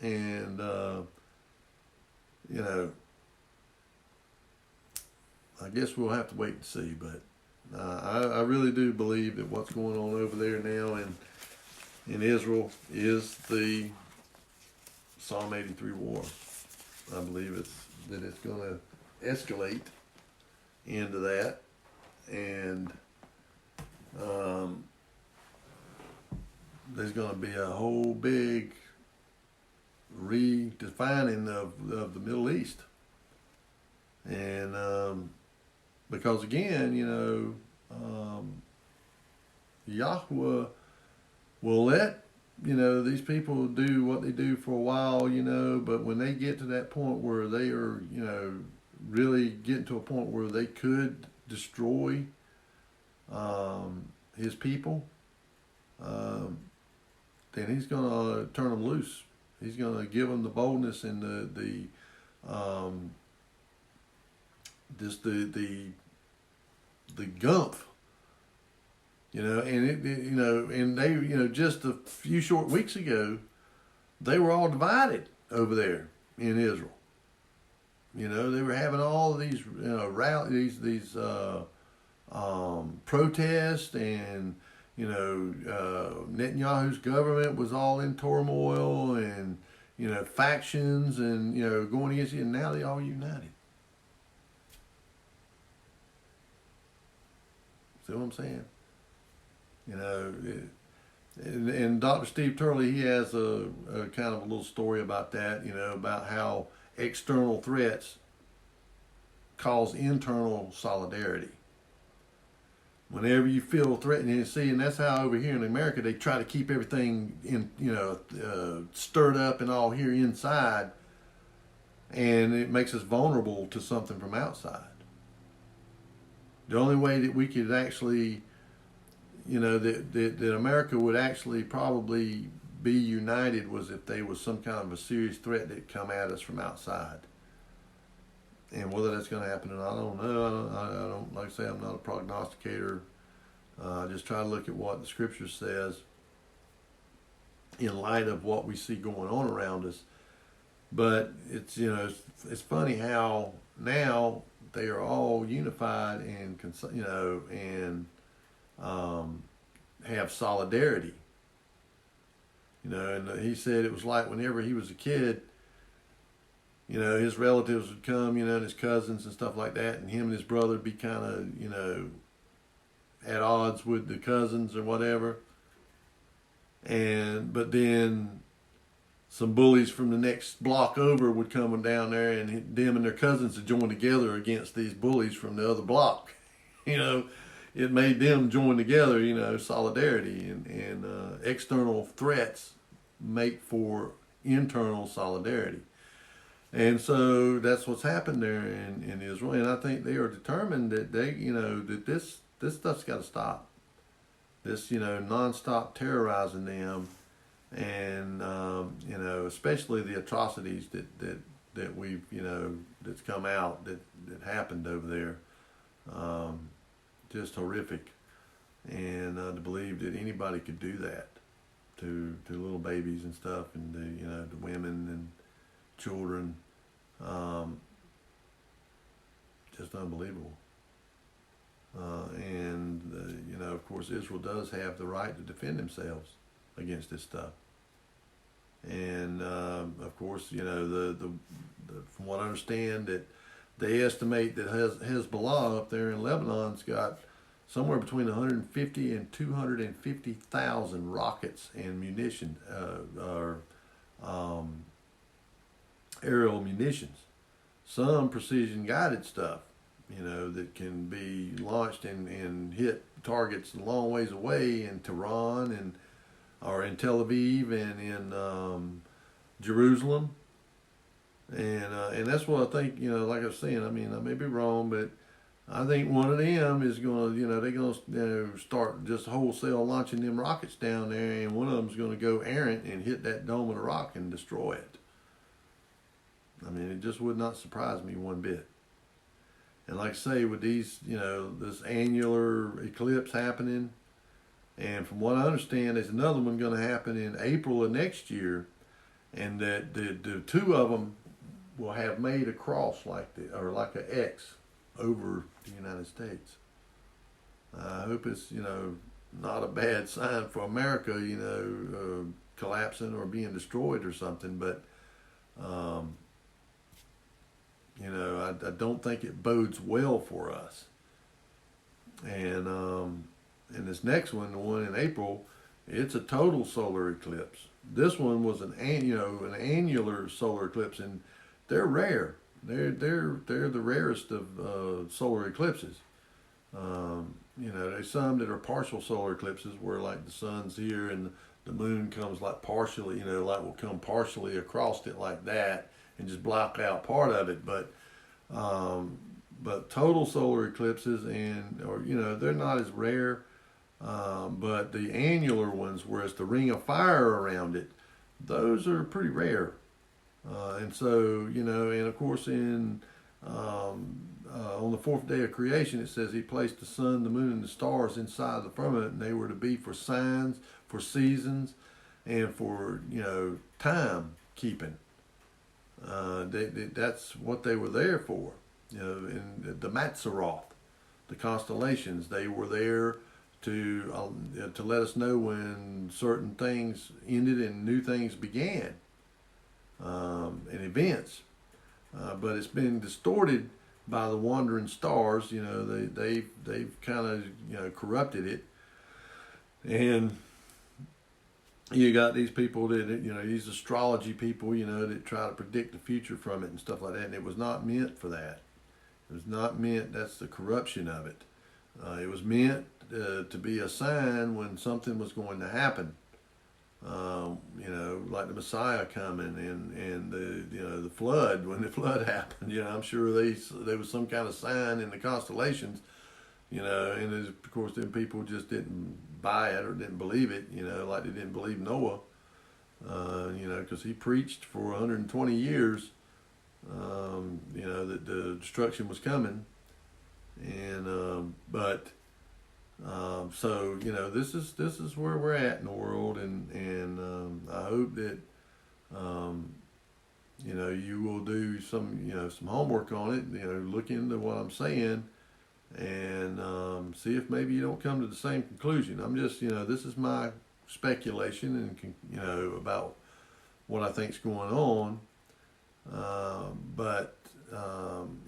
And, I guess we'll have to wait and see, but I really do believe that what's going on over there now in Israel is the Psalm 83 war. I believe it's going to escalate into that, and there's going to be a whole big redefining of the Middle East, and because again, Yahweh will let these people do what they do for a while, but when they get to that point where they are, really getting to a point where they could destroy his people, then he's going to turn them loose. He's going to give them the boldness and the gumph. And they, just a few short weeks ago, they were all divided over there in Israel. They were having all of these, rallies, these protests, and, Netanyahu's government was all in turmoil, and, factions, and, going against it, and now they all united. See what I'm saying? And Dr. Steve Turley, he has a kind of a little story about that, about how external threats cause internal solidarity. Whenever you feel threatened, and that's how over here in America they try to keep everything stirred up and all here inside, and it makes us vulnerable to something from outside. The only way that we could actually, that America would actually probably be united was if there was some kind of a serious threat that come at us from outside. And whether that's going to happen or not, I don't know. I don't, like I say, I'm not a prognosticator. I just try to look at what the Scripture says in light of what we see going on around us. But it's it's funny how now they are all unified and have solidarity. And he said it was like whenever he was a kid, his relatives would come, and his cousins and stuff like that, and him and his brother would be kind of, at odds with the cousins or whatever. But then some bullies from the next block over would come down there, and them and their cousins would join together against these bullies from the other block. It made them join together, solidarity, and external threats make for internal solidarity. And so that's what's happened there in Israel. And I think they are determined that that this stuff's got to stop. This, nonstop terrorizing them, and, especially the atrocities that we've, that's come out that happened over there. Just horrific. And to believe that anybody could do that to little babies and stuff, and the women and children, just unbelievable. And of course, Israel does have the right to defend themselves. against this stuff. And of course, you know, the from what I understand, that they estimate that Hezbollah up there in Lebanon's got somewhere between 150 and 250,000 rockets and munitions, or aerial munitions. Some precision guided stuff, you know, that can be launched and hit targets a long ways away in Tehran and or in Tel Aviv and in Jerusalem. And that's what I think, you know, like I was saying, I mean, I may be wrong, but I think one of them is going to, you know, they're going to start just wholesale launching them rockets down there, and one of them's going to go errant and hit that dome of the rock and destroy it. I mean, it just would not surprise me one bit. And like I say, with these, you know, this annular eclipse happening, and from what I understand, there's another one going to happen in April of next year, and that the two of them will have made a cross like the, or like an X over the United States. I hope it's, you know, not a bad sign for America, you know, collapsing or being destroyed or something, but you know, I don't think it bodes well for us. And this next one, the one in April, it's a total solar eclipse. This one was an annular solar eclipse, and they're rare. They're the rarest of solar eclipses. You know, there's some that are partial solar eclipses where like the sun's here and the moon comes like partially, you know, like will come partially across it like that and just block out part of it. But total solar eclipses or you know, they're not as rare. But the annular ones, where it's the ring of fire around it, those are pretty rare. And so, you know, and of course on the fourth day of creation, it says he placed the sun, the moon, and the stars inside the firmament, and they were to be for signs, for seasons, and for, you know, time keeping. That's what they were there for. You know, in the Mazzaroth, the constellations, they were there to let us know when certain things ended and new things began, and events. But it's been distorted by the wandering stars. You know, they've kind of, you know, corrupted it, and you got these people that, you know, these astrology people, you know, that try to predict the future from it and stuff like that. And it was not meant for that. It was not meant. That's the corruption of it. It was meant to be a sign when something was going to happen. You know, like the Messiah coming and the, you know, the flood, when the flood happened. You know, I'm sure there was some kind of sign in the constellations. You know, and of course, then people just didn't buy it or didn't believe it. You know, like they didn't believe Noah. You know, because he preached for 120 years. You know, that the destruction was coming. And so, you know, this is where we're at in the world, and I hope that you know, you will do some homework on it. You know, look into what I'm saying, and see if maybe you don't come to the same conclusion. I'm just, you know, this is my speculation and, you know, about what I think's going on. But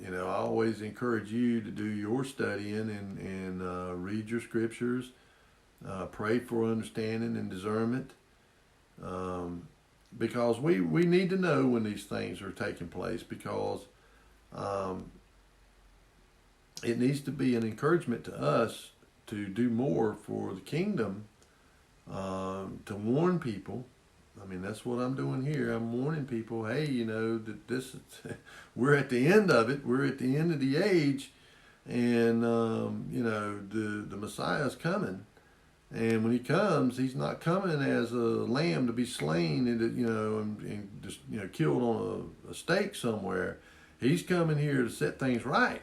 you know, I always encourage you to do your studying and read your scriptures, pray for understanding and discernment, because we need to know when these things are taking place, because it needs to be an encouragement to us to do more for the kingdom, to warn people. I mean, that's what I'm doing here. I'm warning people, hey, you know, that this is, we're at the end of it. We're at the end of the age, and you know, the Messiah's coming. And when he comes, he's not coming as a lamb to be slain and, you know, and just, you know, killed on a stake somewhere. He's coming here to set things right.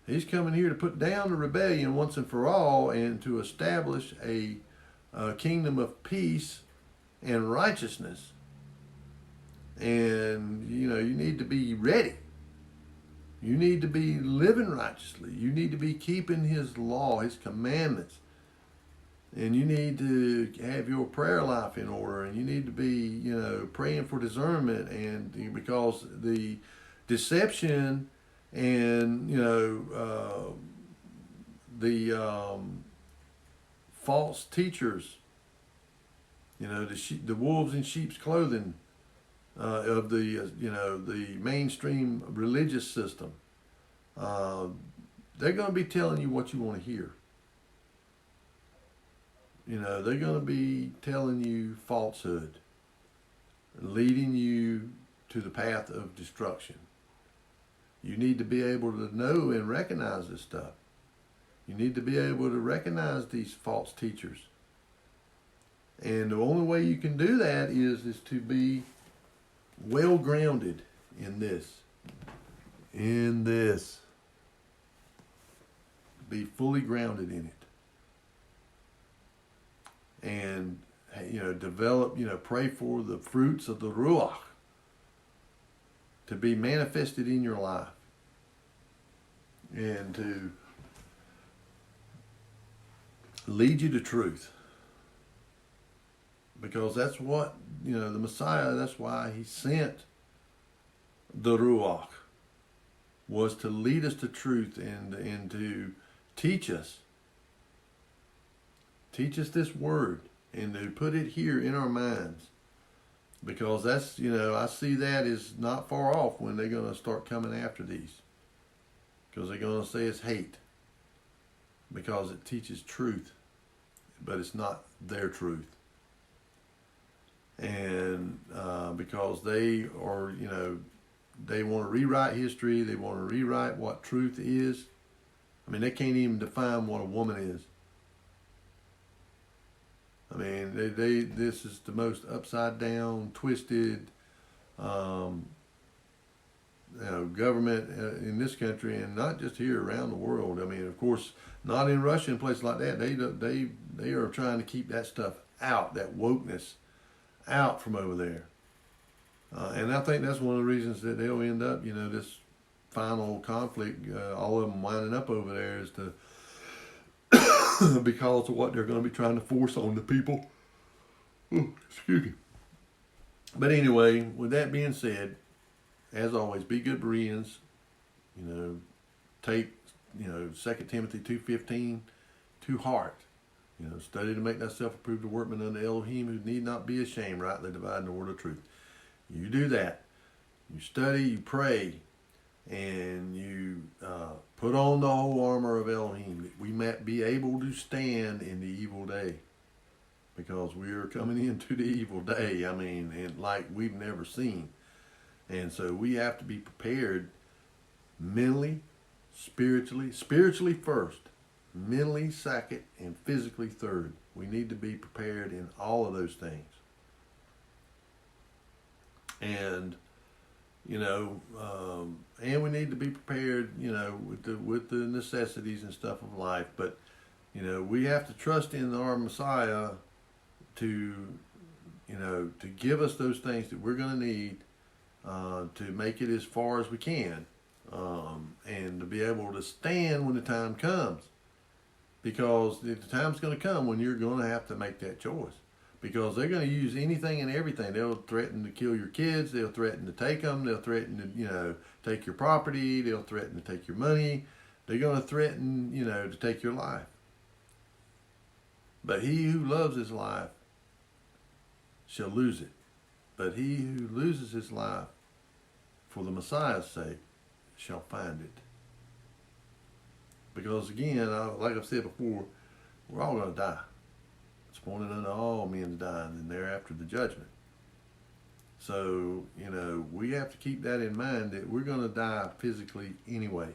He's coming here to put down the rebellion once and for all, and to establish a kingdom of peace and righteousness. And, you know, you need to be ready. You need to be living righteously. You need to be keeping his law, his commandments. And you need to have your prayer life in order, and you need to be, praying for discernment, and because the deception and the false teachers, the wolves in sheep's clothing of the mainstream religious system, they're going to be telling you what you want to hear. They're going to be telling you falsehood, leading you to the path of destruction. You need to be able to know and recognize this stuff. You need to be able to recognize these false teachers. And the only way you can do that is to be well grounded in this. Be fully grounded in it. And, develop, pray for the fruits of the Ruach to be manifested in your life. And to lead you to truth. Because that's what, the Messiah, that's why he sent the Ruach, was to lead us to truth and to teach us. Teach us this word and to put it here in our minds. Because that's, I see that is not far off when they're going to start coming after these. Because they're going to say it's hate. Because it teaches truth. But it's not their truth. And because they are, they want to rewrite history. They want to rewrite what truth is. I mean, they can't even define what a woman is. I mean, this is the most upside down, twisted, government in this country, and not just here, around the world. I mean, of course, not in Russia and places like that. They are trying to keep that stuff out, that wokeness out from over there. And I think that's one of the reasons that they'll end up, this final conflict, all of them winding up over there is to because of what they're going to be trying to force on the people. Excuse me. But anyway, with that being said, as always, be good Bereans. Take 2 Timothy 2:15 to heart. Study to make thyself approved a workman unto Elohim, who need not be ashamed, rightly dividing the word of truth. You do that. You study, you pray, and you put on the whole armor of Elohim, that we might be able to stand in the evil day. Because we are coming into the evil day, and like we've never seen. And so we have to be prepared mentally, spiritually first, mentally second, and physically third. We need to be prepared in all of those things. And and we need to be prepared, with the necessities and stuff of life. But, we have to trust in our Messiah to give us those things that we're going to need to make it as far as we can, and to be able to stand when the time comes. Because the time's going to come when you're going to have to make that choice. Because they're going to use anything and everything. They'll threaten to kill your kids. They'll threaten to take them. They'll threaten to, take your property. They'll threaten to take your money. They're going to threaten, to take your life. But he who loves his life shall lose it. But he who loses his life for the Messiah's sake shall find it. Because again, like I've said before, we're all going to die. It's appointed unto all men to die, and then thereafter the judgment. So, we have to keep that in mind, that we're going to die physically anyway.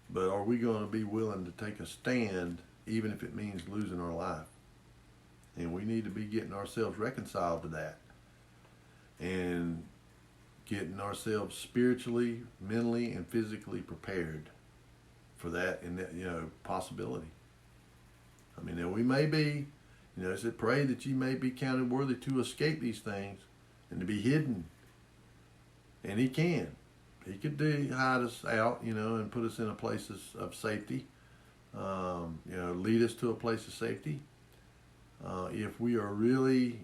But are we going to be willing to take a stand, even if it means losing our life? And we need to be getting ourselves reconciled to that. And getting ourselves spiritually, mentally, and physically prepared for that and that, possibility. Now we may be, it said, pray that ye may be counted worthy to escape these things and to be hidden. And he can. He could hide us out, and put us in a place of safety. lead us to a place of safety. If we are really,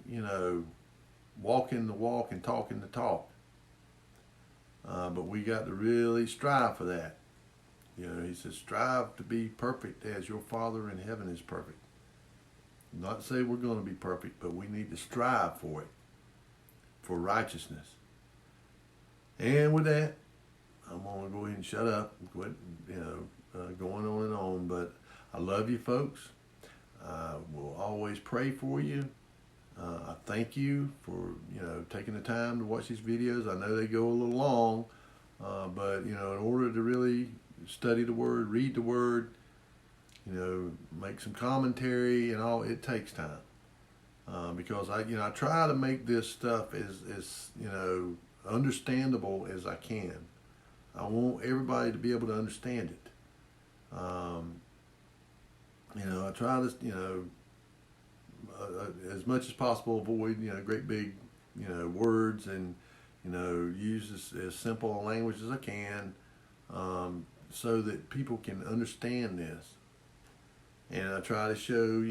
walking the walk and talking the talk. But we got to really strive for that. He says, strive to be perfect as your Father in heaven is perfect. Not to say we're going to be perfect, but we need to strive for it, for righteousness. And with that, I'm going to go ahead and shut up, quit, going on and on. But I love you, folks. I will always pray for you. I thank you for, taking the time to watch these videos. I know they go a little long, but, in order to really study the Word, read the Word, make some commentary and all, it takes time. Because I try to make this stuff as understandable as I can. I want everybody to be able to understand it. I try to, as much as possible, avoid, great big, words, and, use as simple a language as I can, so that people can understand this. And I try to show,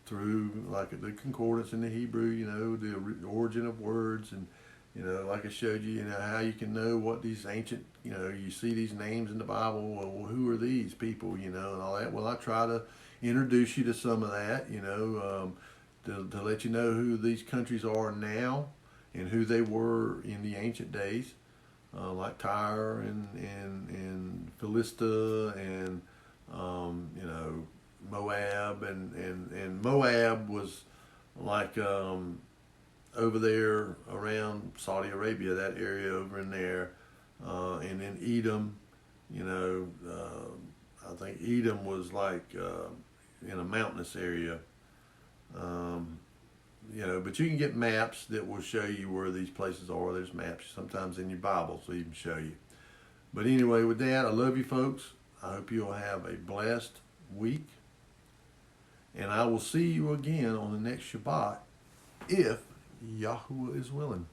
through like the concordance in the Hebrew, the origin of words, and, like I showed you, how you can know what these ancient, you see these names in the Bible, well, who are these people, and all that. Well, I try to introduce you to some of that, to let you know who these countries are now and who they were in the ancient days, like Tyre and Philistia and, Moab, and Moab was like over there around Saudi Arabia, that area over in there, and then Edom, I think Edom was like in a mountainous area, but you can get maps that will show you where these places are. There's maps sometimes in your Bible, so you can show you. But anyway, with that, I love you folks. I hope you'll have a blessed week. And I will see you again on the next Shabbat, if Yahuwah is willing.